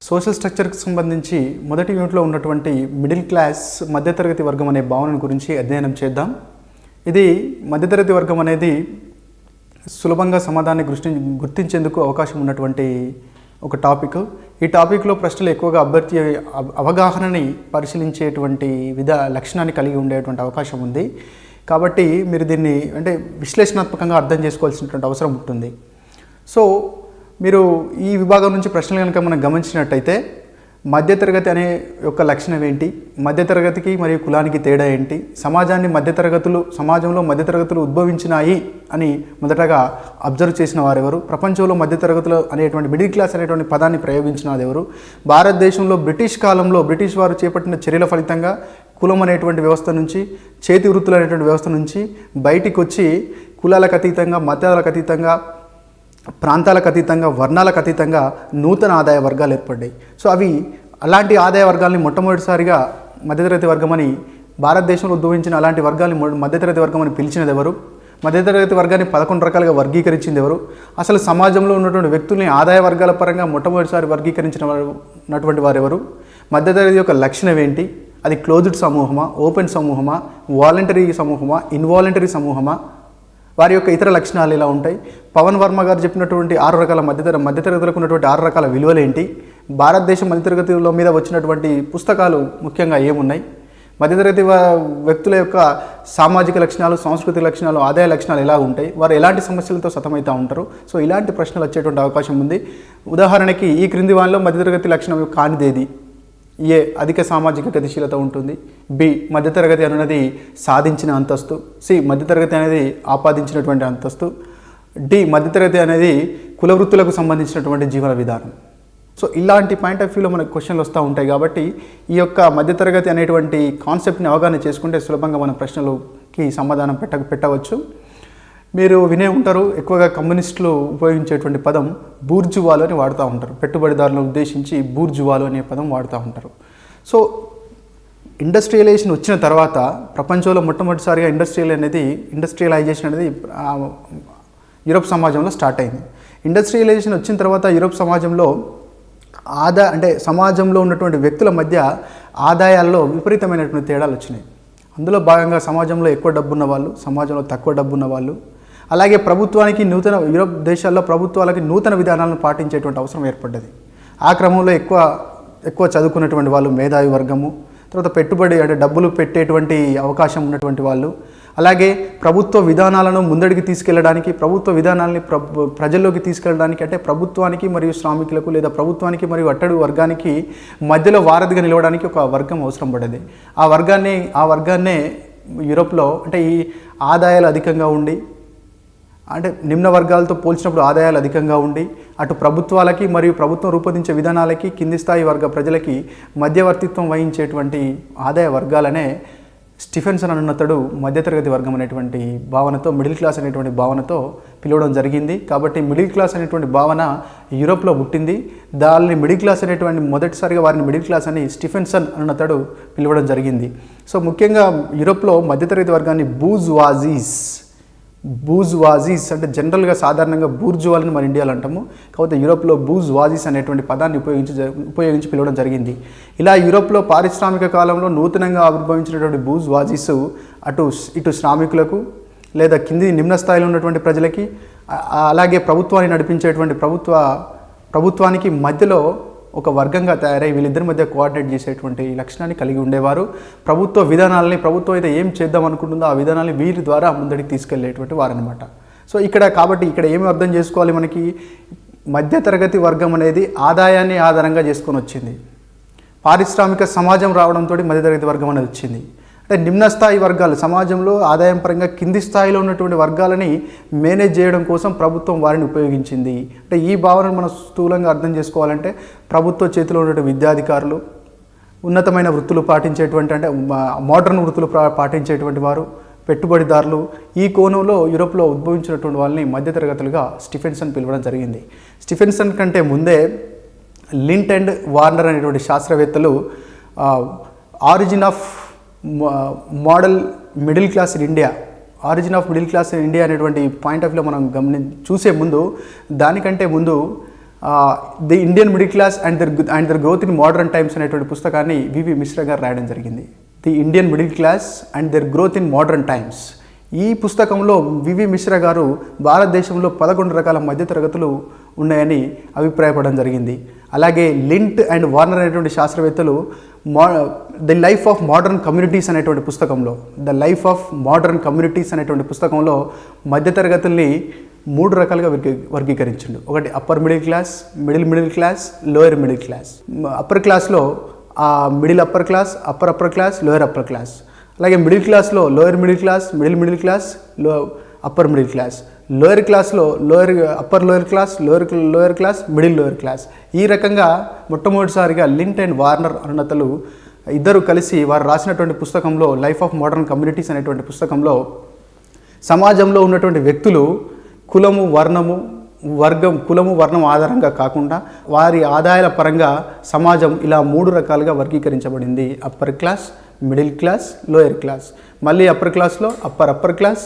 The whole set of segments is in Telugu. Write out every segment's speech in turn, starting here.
సోషల్ స్ట్రక్చర్కి సంబంధించి మొదటి యూనిట్లో ఉన్నటువంటి మిడిల్ క్లాస్ మధ్యతరగతి వర్గం అనే భావన గురించి అధ్యయనం చేద్దాం. ఇది మధ్యతరగతి వర్గం అనేది సులభంగా సమాధానాన్ని గుర్తించేందుకు అవకాశం ఉన్నటువంటి ఒక టాపిక్. ఈ టాపిక్లో ప్రశ్నలు ఎక్కువగా అభ్యర్థి అవగాహనని పరిశీలించేటువంటి లక్షణాన్ని కలిగి ఉండేటువంటి అవకాశం ఉంది. కాబట్టి మీరు దీన్ని విశ్లేషణాత్మకంగా అర్థం చేసుకోవాల్సినటువంటి అవసరం ఉంటుంది. సో మీరు ఈ విభాగం నుంచి ప్రశ్నలు కనుక మనం గమనించినట్టయితే మధ్యతరగతి అనే యొక్క లక్షణం ఏంటి, మధ్యతరగతికి మరియు కులానికి తేడా ఏంటి, సమాజంలో మధ్యతరగతులు ఉద్భవించినాయి అని మొదటగా అబ్జర్వ్ చేసిన వారెవరు, ప్రపంచంలో మధ్యతరగతులు అనేటువంటి మిడిల్ క్లాస్ అనేటువంటి పదాన్ని ప్రయోగించినది ఎవరు, భారతదేశంలో బ్రిటిష్ కాలంలో బ్రిటిష్ వారు చేపట్టిన చర్యల ఫలితంగా కులం అనేటువంటి వ్యవస్థ నుంచి, చేతి వృత్తులు అనేటువంటి వ్యవస్థ నుంచి బయటికి వచ్చి కులాలకు అతీతంగా, మతాలకు అతీతంగా, ప్రాంతాలకు అతీతంగా, వర్ణాలకు అతీతంగా నూతన ఆదాయ వర్గాలు ఏర్పడ్డాయి. సో అలాంటి ఆదాయ వర్గాల్ని మొట్టమొదటిసారిగా మధ్యతరగతి వర్గమని, భారతదేశంలో ఉద్భవించిన అలాంటి వర్గాల్ని మధ్యతరగతి వర్గం అని పిలిచినది ఎవరు, మధ్యతరగతి వర్గాన్ని 11 రకాలుగా వర్గీకరించింది ఎవరు, అసలు సమాజంలో ఉన్నటువంటి వ్యక్తుల్ని ఆదాయ వర్గాల పరంగా మొట్టమొదటిసారి వర్గీకరించినటువంటి వారెవరు, మధ్యతరగతి యొక్క లక్షణం ఏంటి, అది క్లోజ్డ్ సమూహమా, ఓపెన్ సమూహమా, వాలంటరీ సమూహమా, ఇన్వాలంటరీ సమూహమా, వారి యొక్క ఇతర లక్షణాలు ఎలా ఉంటాయి, పవన్ వర్మ గారు చెప్పినటువంటి 6 రకాల మధ్యతరగతులకు ఉన్నటువంటి 6 రకాల విలువలు ఏంటి, భారతదేశం మధ్యతరగతుల మీద వచ్చినటువంటి పుస్తకాలు ముఖ్యంగా ఏమున్నాయి, మధ్యతరగతి వ్యక్తుల యొక్క సామాజిక లక్షణాలు, సాంస్కృతిక లక్షణాలు, ఆదాయ లక్షణాలు ఎలా ఉంటాయి, వారు ఎలాంటి సమస్యలతో సతమవుతూ ఉంటారు. సో ఇలాంటి ప్రశ్నలు వచ్చేటువంటి అవకాశం ఉంది. ఉదాహరణకి ఈ క్రింది వారిలో మధ్యతరగతి లక్షణం కానిదేది? ఏ, అధిక సామాజిక గతిశీలత ఉంటుంది. బి, మధ్యతరగతి అనేది సాధించిన అంతస్తు. సి, మధ్యతరగతి అనేది ఆపాదించినటువంటి అంతస్తు. డి, మధ్యతరగతి అనేది కుల వృత్తులకు సంబంధించినటువంటి జీవన విధానం. సో ఇలాంటి పాయింట్ ఆఫ్ వ్యూలో మనకు క్వశ్చన్లు వస్తూ ఉంటాయి. కాబట్టి ఈ యొక్క మధ్యతరగతి అనేటువంటి కాన్సెప్ట్ని అవగాహన చేసుకుంటే సులభంగా మన ప్రశ్నలకి సమాధానం పెట్టవచ్చు. మీరు వినే ఉంటారు, ఎక్కువగా కమ్యూనిస్టులు ఉపయోగించేటువంటి పదం బూర్జువాలు అని వాడుతూ ఉంటారు. పెట్టుబడిదారులను ఉద్దేశించి బూర్జువాలు అనే పదం వాడుతూ ఉంటారు. సో ఇండస్ట్రియలైజేషన్ వచ్చిన తర్వాత ప్రపంచంలో మొట్టమొదటిసారిగా ఇండస్ట్రియలైజేషన్ అనేది యూరోప్ సమాజంలో స్టార్ట్ అయింది. ఇండస్ట్రియలైజేషన్ వచ్చిన తర్వాత యూరోప్ సమాజంలో సమాజంలో ఉన్నటువంటి వ్యక్తుల మధ్య ఆదాయాల్లో విపరీతమైనటువంటి తేడాలు వచ్చినాయి. అందులో భాగంగా సమాజంలో ఎక్కువ డబ్బున్న వాళ్ళు, సమాజంలో తక్కువ డబ్బున్న వాళ్ళు, అలాగే ప్రభుత్వానికి యూరోప్ దేశాల్లో ప్రభుత్వాలకి నూతన విధానాలను పాటించేటువంటి అవసరం ఏర్పడ్డది. ఆ క్రమంలో ఎక్కువ చదువుకున్నటువంటి వాళ్ళు మేధావి వర్గము, తర్వాత డబ్బులు పెట్టేటువంటి అవకాశం ఉన్నటువంటి వాళ్ళు, అలాగే ప్రభుత్వ విధానాలను ముందడికి తీసుకెళ్ళడానికి, ప్రభుత్వ విధానాలని ప్రజల్లోకి తీసుకెళ్ళడానికి, ప్రభుత్వానికి మరియు శ్రామికులకు లేదా ప్రభుత్వానికి మరియు అట్టడుగు వర్గానికి మధ్యలో వారధిగా నిలవడానికి ఒక వర్గం అవసరం పడ్డది. ఆ వర్గాన్నే యూరోప్లో ఈ ఆదాయాలు అధికంగా ఉండి, నిమ్న వర్గాలతో పోల్చినప్పుడు ఆదాయాలు అధికంగా ఉండి, అటు ప్రభుత్వాలకి మరియు ప్రభుత్వం రూపొందించే విధానాలకి కింది స్థాయి వర్గ ప్రజలకి మధ్యవర్తిత్వం వహించేటువంటి ఆదాయ వర్గాలనే స్టిఫెన్సన్ అన్నతడు మధ్యతరగతి వర్గం అనేటువంటి భావనతో, మిడిల్ క్లాస్ అనేటువంటి భావనతో పిలవడం జరిగింది. కాబట్టి మిడిల్ క్లాస్ అనేటువంటి భావన యూరోప్లో పుట్టింది. దాన్ని మొదటిసారిగా వారిని మిడిల్ క్లాస్ అని స్టిఫెన్సన్ అన్నతడు పిలవడం జరిగింది. సో ముఖ్యంగా యూరోప్లో మధ్యతరగతి వర్గాన్ని బూజ్వాజీస్ అంటే జనరల్గా సాధారణంగా బూర్జువాలని మన ఇండియాలో అంటాము. కాకపోతే యూరోప్లో బూజ్వాజీస్ అనేటువంటి పదాన్ని ఉపయోగించి పిలవడం జరిగింది. ఇలా యూరోప్లో పారిశ్రామిక కాలంలో నూతనంగా ఆవిర్భవించినటువంటి బూజ్వాజీస్ ఇటు శ్రామికులకు లేదా నిమ్న స్థాయిలో ఉన్నటువంటి ప్రజలకి, అలాగే ప్రభుత్వాన్ని నడిపించేటువంటి ప్రభుత్వానికి మధ్యలో ఒక వర్గంగా తయారై వీళ్ళిద్దరి మధ్య కోఆర్డినేట్ చేసేటువంటి లక్షణాన్ని కలిగి ఉండేవారు. ప్రభుత్వం అయితే ఏం చేద్దాం అనుకుంటుందో ఆ విధానాన్ని వీరి ద్వారా ముందడికి తీసుకెళ్లేటువంటి వారనమాట. సో కాబట్టి ఇక్కడ ఏమి అర్థం చేసుకోవాలి, మనకి మధ్యతరగతి వర్గం అనేది ఆదాయాన్ని ఆధారంగా చేసుకొని వచ్చింది. పారిశ్రామిక సమాజం రావడంతో మధ్యతరగతి వర్గం అనేది వచ్చింది. నిమ్న స్థాయి వర్గాలు, సమాజంలో ఆదాయం పరంగా కింది స్థాయిలో ఉన్నటువంటి వర్గాలని మేనేజ్ చేయడం కోసం ప్రభుత్వం వారిని ఉపయోగించింది. ఈ భావనను మనం స్థూలంగా అర్థం చేసుకోవాలంటే ప్రభుత్వ చేతిలో ఉన్నటువంటి విద్యాధికారులు, ఉన్నతమైన వృత్తులు పాటించేటువంటి మోడర్న్ వృత్తులు పాటించేటువంటి వారు, పెట్టుబడిదారులు, ఈ కోణంలో యూరోప్లో ఉద్భవించినటువంటి వాళ్ళని మధ్యతరగతులుగా స్టిఫెన్సన్ పిలవడం జరిగింది. స్టిఫెన్సన్ కంటే ముందే లింట్ అండ్ వార్నర్ అనేటువంటి శాస్త్రవేత్తలు origin of middle class in India అనేటువంటి పాయింట్ ఆఫ్ వ్యూలో మనం చూసే ముందు, దానికంటే ముందు the Indian middle class and their growth in modern times అనేటువంటి పుస్తకాన్ని వివి మిశ్రా గారు రాయడం జరిగింది. The Indian middle class and their growth in modern times. ఈ పుస్తకంలో వివి మిశ్రా గారు భారతదేశంలో 11 రకాల మధ్యతరగతులు ఉన్నాయని అభిప్రాయపడడం జరిగింది. అలాగే లింట్ అండ్ వార్నర్ అనేటువంటి శాస్త్రవేత్తలు the life of modern communities అనేటువంటి పుస్తకంలో పుస్తకంలో మధ్యతరగతుల్ని 3 రకాలుగా వర్గీకరించిండు. ఒకటి upper middle class, middle class, lower middle class. Upper క్లాస్లో middle upper class, upper class, lower upper class. అలాగే మిడిల్ క్లాస్లో lower middle class, middle class, upper middle class. Lower క్లాస్లో upper lower class, lower class, lower class. ఈ రకంగా మొట్టమొదటిసారిగా లింట్ అండ్ వార్నర్ అన్నతలు ఇద్దరు కలిసి వారు రాసినటువంటి పుస్తకంలో లైఫ్ ఆఫ్ మోడర్న్ కమ్యూనిటీస్ అనేటువంటి పుస్తకంలో సమాజంలో ఉన్నటువంటి వ్యక్తులు కులము వర్ణం ఆధారంగా కాకుండా వారి ఆదాయాల పరంగా సమాజం ఇలా 3 రకాలుగా వర్గీకరించబడింది. Upper class, middle class, lower class. మళ్ళీ అప్పర్ క్లాస్లో upper class,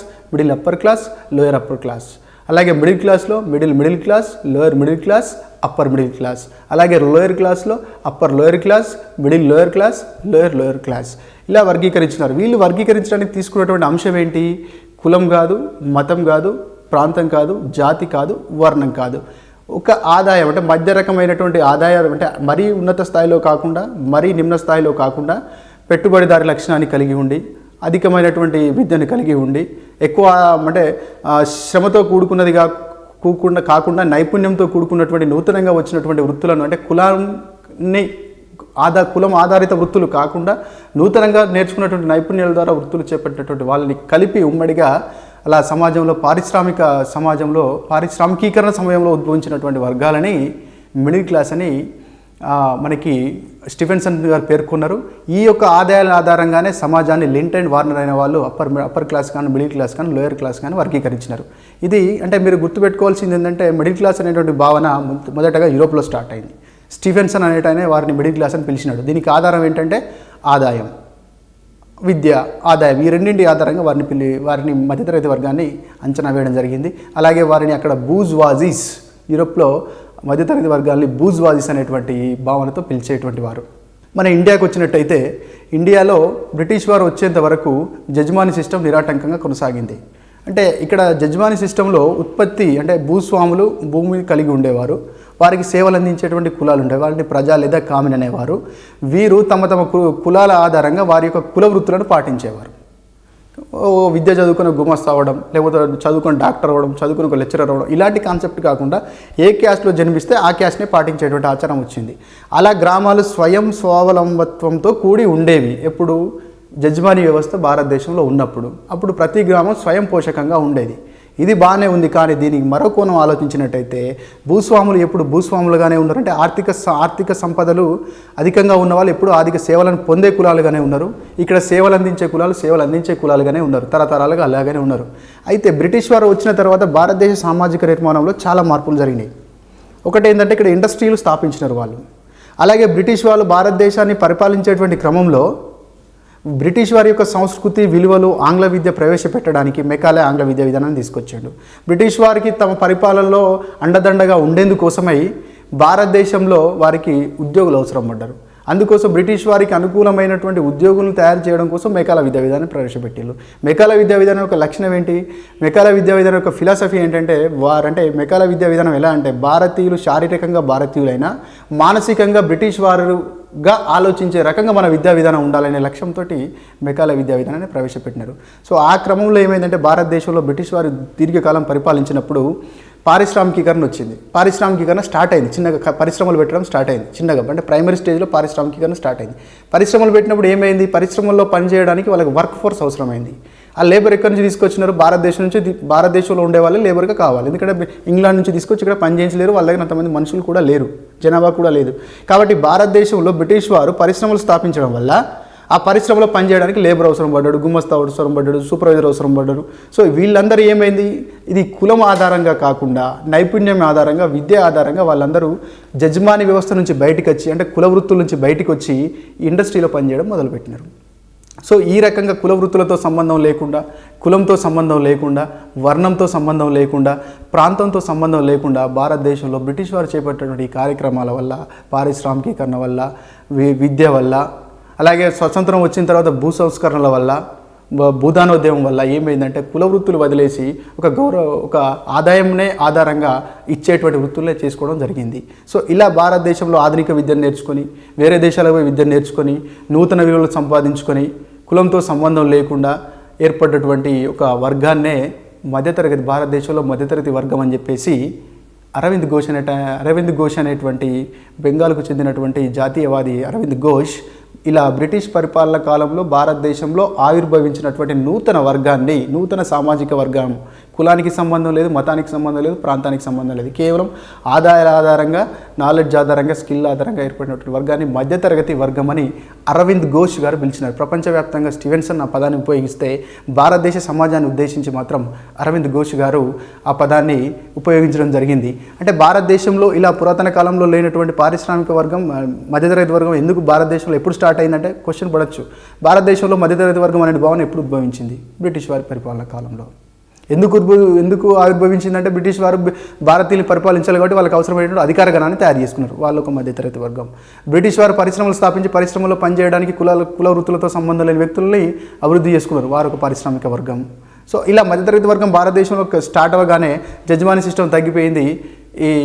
upper class, lower upper class. అలాగే మిడిల్ క్లాస్లో middle class, lower class, upper middle class. అలాగే లోయర్ క్లాస్లో upper lower class, lower class, lower class. ఇలా వర్గీకరించినారు. వీళ్ళు వర్గీకరించడానికి తీసుకున్నటువంటి అంశం ఏంటి? కులం కాదు, మతం కాదు, ప్రాంతం కాదు, జాతి కాదు, వర్ణం కాదు. ఒక ఆదాయం అంటే మధ్య రకమైనటువంటి ఆదాయం, అంటే మరీ ఉన్నత స్థాయిలో కాకుండా మరీ నిమ్న స్థాయిలో కాకుండా పెట్టుబడిదారి లక్షణాన్ని కలిగి ఉండి, అధికమైనటువంటి విద్యను కలిగి ఉండి, ఎక్కువ అంటే శ్రమతో కూడుకున్నది కాకుండా నైపుణ్యంతో కూడుకున్నటువంటి నూతనంగా వచ్చినటువంటి వృత్తులను, అంటే కులం ఆధారిత వృత్తులు కాకుండా నూతనంగా నేర్చుకున్నటువంటి నైపుణ్యాల ద్వారా వృత్తులు చేపట్టినటువంటి వాళ్ళని కలిపి ఉమ్మడిగా అలా పారిశ్రామికీకరణ సమయంలో ఉద్భవించినటువంటి వర్గాలని మిడిల్ క్లాస్ అని మనకి స్టీఫెన్సన్ గారు పేర్కొన్నారు. ఈ యొక్క ఆదాయాల ఆధారంగానే సమాజాన్ని లింట్ అండ్ వార్నర్ అయిన వాళ్ళు అప్పర్ క్లాస్ కానీ, మిడిల్ క్లాస్ కానీ, లోయర్ క్లాస్ కానీ వర్గీకరించినారు. ఇది అంటే మీరు గుర్తుపెట్టుకోవాల్సింది ఏంటంటే మిడిల్ క్లాస్ అనేటువంటి భావన మొదటగా యూరోప్లో స్టార్ట్ అయింది. స్టీఫెన్సన్ అనేటనే వారిని మిడిల్ క్లాస్ అని పిలిచినాడు. దీనికి ఆధారం ఏంటంటే ఆదాయం, విద్య, ఆదాయం, ఈ రెండింటి ఆధారంగా వారిని మధ్యతరగతి వర్గాన్ని అంచనా వేయడం జరిగింది. అలాగే వారిని అక్కడ బూజ్వాజీస్, యూరోప్లో మధ్యతరగతి వర్గాల్ని బూజ్వాజీస్ అనేటువంటి భావనతో పిలిచేటువంటి వారు. మన ఇండియాకు వచ్చినట్టయితే ఇండియాలో బ్రిటిష్ వారు వచ్చేంత వరకు జజ్మాని సిస్టమ్ నిరాటంకంగా కొనసాగింది. అంటే ఇక్కడ జజ్మాని సిస్టంలో ఉత్పత్తి అంటే భూస్వాములు భూమిని కలిగి ఉండేవారు. వారికి సేవలు అందించేటువంటి కులాలు ఉండేవి, వారిని ప్రజా లేదా కామిన్ అనేవారు. వీరు తమ కులాల ఆధారంగా వారి యొక్క కుల వృత్తులను పాటించేవారు. విద్య చదువుకుని గుమస్తా అవ్వడం, లేకపోతే చదువుకొని డాక్టర్ అవ్వడం, చదువుకుని ఒక లెక్చరర్ అవ్వడం, ఇలాంటి కాన్సెప్ట్ కాకుండా ఏ క్యాస్ట్లో జన్మిస్తే ఆ క్యాస్ట్ని పాటించేటువంటి ఆచారం వచ్చింది. అలా గ్రామాలు స్వయం స్వావలంబత్వంతో కూడి ఉండేవి. ఎప్పుడు జజ్మాని వ్యవస్థ భారతదేశంలో ఉన్నప్పుడు అప్పుడు ప్రతి గ్రామం స్వయం పోషకంగా ఉండేది. ఇది బాగానే ఉంది. కానీ దీనికి మరో కోణం ఆలోచించినట్టయితే భూస్వాములు ఎప్పుడు భూస్వాములుగానే ఉన్నారు. అంటే ఆర్థిక సంపదలు అధికంగా ఉన్న వాళ్ళు ఎప్పుడు ఆర్థిక సేవలను పొందే కులాలుగానే ఉన్నారు. ఇక్కడ సేవలు అందించే కులాలుగానే ఉన్నారు. తరతరాలుగా అలాగనే ఉన్నారు. అయితే బ్రిటిష్ వారు వచ్చిన తర్వాత భారతదేశ సామాజిక నిర్మాణంలో చాలా మార్పులు జరిగినాయి. ఒకటి ఏంటంటే ఇక్కడ ఇండస్ట్రీలు స్థాపించినారు వాళ్ళు. అలాగే బ్రిటిష్ వాళ్ళు భారతదేశాన్ని పరిపాలించేటువంటి క్రమంలో బ్రిటిష్ వారి యొక్క సంస్కృతి విలువలు ఆంగ్ల విద్య ప్రవేశపెట్టడానికి మెకాలే ఆంగ్ల విద్యా విధానాన్ని తీసుకొచ్చాడు. బ్రిటిష్ వారికి తమ పరిపాలనలో అండదండగా ఉండేందుకోసమై భారతదేశంలో వారికి ఉద్యోగులు అవసరం పడ్డారు. అందుకోసం బ్రిటిష్ వారికి అనుకూలమైనటువంటి ఉద్యోగులను తయారు చేయడం కోసం మెకాలే విద్యా విధానం ప్రవేశపెట్టారు. మెకాలే విద్యా విధానం యొక్క లక్షణం ఏంటి? మెకాలే విద్యా విధానం యొక్క ఫిలాసఫీ ఏంటంటే మెకాలే విద్యా విధానం ఎలా అంటే భారతీయులు శారీరకంగా భారతీయులైనా మానసికంగా బ్రిటిష్ వారుగా ఆలోచించే రకంగా మన విద్యా విధానం ఉండాలనే లక్ష్యంతో మెకాలే విద్యా విధానాన్ని ప్రవేశపెట్టినారు. సో ఆ క్రమంలో ఏమైందంటే భారతదేశంలో బ్రిటిష్ వారు దీర్ఘకాలం పరిపాలించినప్పుడు పారిశ్రామికీకరణ వచ్చింది. పారిశ్రామికీకరణ స్టార్ట్ అయింది. చిన్నగా పరిశ్రమలు పెట్టడం స్టార్ట్ అయింది. చిన్నగా అంటే ప్రైమరీ స్టేజ్లో పారిశ్రామికీకరణ స్టార్ట్ అయింది. పరిశ్రమలు పెట్టినప్పుడు ఏమైంది? పరిశ్రమల్లో పనిచేయడానికి వాళ్ళకి వర్క్ ఫోర్స్ అవసరమైంది. ఆ లేబర్ ఎక్కడి నుంచి తీసుకొచ్చినారు? భారతదేశంలో ఉండే వాళ్ళే లేబర్గా కావాలి. ఎందుకంటే ఇంగ్లాండ్ నుంచి తీసుకొచ్చి ఇక్కడ పని చేయించలేరు. వాళ్ళ దగ్గర అంతమంది మనుషులు కూడా లేరు, జనాభా కూడా లేదు. కాబట్టి భారతదేశంలో బ్రిటిష్ వారు పరిశ్రమలు స్థాపించడం వల్ల ఆ పరిశ్రమలో పనిచేయడానికి లేబర్ అవసరం పడ్డాడు, గుమస్తా అవసరం పడ్డాడు, సూపర్వైజర్ అవసరం పడ్డాడు. సో వీళ్ళందరూ ఏమైంది? ఇది కులం ఆధారంగా కాకుండా నైపుణ్యం ఆధారంగా, విద్య ఆధారంగా వాళ్ళందరూ జజ్మాని వ్యవస్థ నుంచి బయటకు వచ్చి, అంటే కుల వృత్తుల నుంచి బయటకు వచ్చి ఇండస్ట్రీలో పనిచేయడం మొదలుపెట్టినారు. సో ఈ రకంగా కుల వృత్తులతో సంబంధం లేకుండా, కులంతో సంబంధం లేకుండా, వర్ణంతో సంబంధం లేకుండా, ప్రాంతంతో సంబంధం లేకుండా భారతదేశంలో బ్రిటిష్ వారు చేపట్టినటువంటి ఈ కార్యక్రమాల వల్ల, పారిశ్రామికీకరణ వల్ల, విద్య వల్ల, అలాగే స్వతంత్రం వచ్చిన తర్వాత భూ సంస్కరణల వల్ల, భూదానోద్యమం వల్ల ఏమైందంటే కుల వృత్తులు వదిలేసి ఒక ఆదాయంనే ఆధారంగా ఇచ్చేటువంటి వృత్తులే చేసుకోవడం జరిగింది. సో ఇలా భారతదేశంలో ఆధునిక విద్యను నేర్చుకొని, వేరే దేశాలకు పోయి విద్యను నేర్చుకొని, నూతన విలువలు సంపాదించుకొని, కులంతో సంబంధం లేకుండా ఏర్పడ్డటువంటి ఒక వర్గాన్నే మధ్యతరగతి, భారతదేశంలో మధ్యతరగతి వర్గం అని చెప్పేసి అరవింద్ ఘోష్ అనేటువంటి బెంగాల్కు చెందినటువంటి జాతీయవాది అరవింద్ ఘోష్ ఇలా బ్రిటిష్ పరిపాలన కాలంలో భారతదేశంలో ఆవిర్భవించినటువంటి నూతన వర్గాన్ని, నూతన సామాజిక వర్గం, కులానికి సంబంధం లేదు, మతానికి సంబంధం లేదు, ప్రాంతానికి సంబంధం లేదు, కేవలం ఆదాయాల ఆధారంగా, నాలెడ్జ్ ఆధారంగా, స్కిల్ ఆధారంగా ఏర్పడినటువంటి వర్గాన్ని మధ్యతరగతి వర్గం అని అరవింద్ ఘోష్ గారు పిలిచినారు. ప్రపంచవ్యాప్తంగా స్టీవెన్సన్ ఆ పదాన్ని ఉపయోగిస్తే భారతదేశ సమాజాన్ని ఉద్దేశించి మాత్రం అరవింద్ ఘోష్ గారు ఆ పదాన్ని ఉపయోగించడం జరిగింది. అంటే భారతదేశంలో ఇలా పురాతన కాలంలో లేనటువంటి పారిశ్రామిక వర్గం, మధ్యతరగతి వర్గం ఎందుకు భారతదేశంలో ఎప్పుడు స్టార్ట్ అయిందంటే క్వశ్చన్ పడవచ్చు. భారతదేశంలో మధ్యతరగతి వర్గం అనే భావన ఎప్పుడు ఉద్భవించింది? బ్రిటిష్ వారి పరిపాలన కాలంలో. ఎందుకు ఆవిర్భవించిందంటే బ్రిటిష్ వారు భారతీయులు పరిపాలించాలి కాబట్టి వాళ్ళకి అవసరమైనటువంటి అధికార గణాన్ని తయారు చేసుకున్నారు. వాళ్ళు ఒక మధ్యతరగతి వర్గం. బ్రిటిష్ వారు పరిశ్రమలు స్థాపించి పరిశ్రమలో పనిచేయడానికి కుల వృత్తులతో సంబంధం లేని వ్యక్తులని అభివృద్ధి చేసుకున్నారు. వారు ఒక పారిశ్రామిక వర్గం. సో ఇలా మధ్యతరగతి వర్గం భారతదేశంలో స్టార్ట్ అవ్వగానే జడ్జిమాని సిస్టమ్ తగ్గిపోయింది.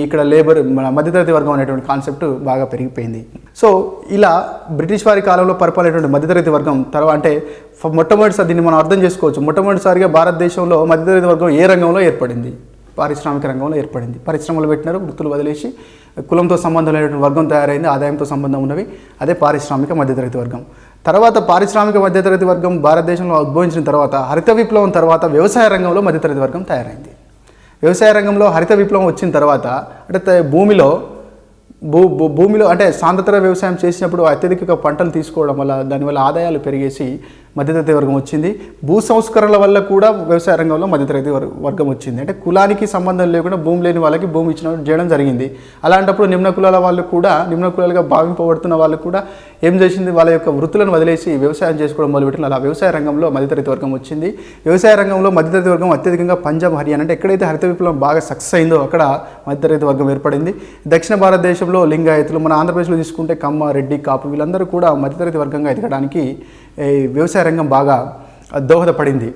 ఇక్కడ మధ్యతరగతి వర్గం అనేటువంటి కాన్సెప్ట్ బాగా పెరిగిపోయింది. సో ఇలా బ్రిటిష్ వారి కాలంలో పరిపాలనేటువంటి మధ్యతరగతి వర్గం తర్వాత అంటే మొట్టమొదటిసారి దీన్ని మనం అర్థం చేసుకోవచ్చు. మొట్టమొదటిసారిగా భారతదేశంలో మధ్యతరగతి వర్గం ఏ రంగంలో ఏర్పడింది? పారిశ్రామిక రంగంలో ఏర్పడింది. పరిశ్రమలు పెట్టినారు, వృత్తులు వదిలేసి కులంతో సంబంధం లేనటువంటి వర్గం తయారైంది, ఆదాయంతో సంబంధం ఉన్నవి, అదే పారిశ్రామిక మధ్యతరగతి వర్గం. తర్వాత పారిశ్రామిక మధ్యతరగతి వర్గం భారతదేశంలో ఉద్భవించిన తర్వాత హరిత విప్లవం తర్వాత వ్యవసాయ రంగంలో మధ్యతరగతి వర్గం తయారైంది. వ్యవసాయ రంగంలో హరిత విప్లవం వచ్చిన తర్వాత అంటే భూమిలో అంటే సాంద్రత వ్యవసాయం చేసినప్పుడు అత్యధిక పంటలు తీసుకోవడం వల్ల దానివల్ల ఆదాయాలు పెరిగేసి మధ్యతరగతి వర్గం వచ్చింది. భూ సంస్కరణల వల్ల కూడా వ్యవసాయ రంగంలో మధ్యతరగతి వర్గం వచ్చింది. అంటే కులానికి సంబంధం లేకుండా భూమి లేని వాళ్ళకి భూమి చేయడం జరిగింది. అలాంటప్పుడు నిమ్న కులాల వాళ్ళు కూడా, నిమ్న కులాలుగా భావింపబడుతున్న వాళ్ళు కూడా ఏం చేసింది? వాళ్ళ యొక్క వృత్తులను వదిలేసి వ్యవసాయం చేసుకోవడం మొదలుపెట్టిన అలా వ్యవసాయ రంగంలో మధ్యతరగతి వర్గం వచ్చింది. వ్యవసాయ రంగంలో మధ్యతరగతి వర్గం అత్యధికంగా పంజాబ్, హర్యానా అంటే ఎక్కడైతే హరిత విప్లవం బాగా సక్సెస్ అయిందో అక్కడ మధ్యతరగతి వర్గం ఏర్పడింది. దక్షిణ భారతదేశంలో లింగాయతులు, మన ఆంధ్రప్రదేశ్లో తీసుకుంటే కమ్మ, రెడ్డి, కాపు వీళ్ళందరూ కూడా మధ్యతరగతి వర్గంగా ఎదగడానికి వ్యవసాయ రంగం బాగా దోహదపడింది.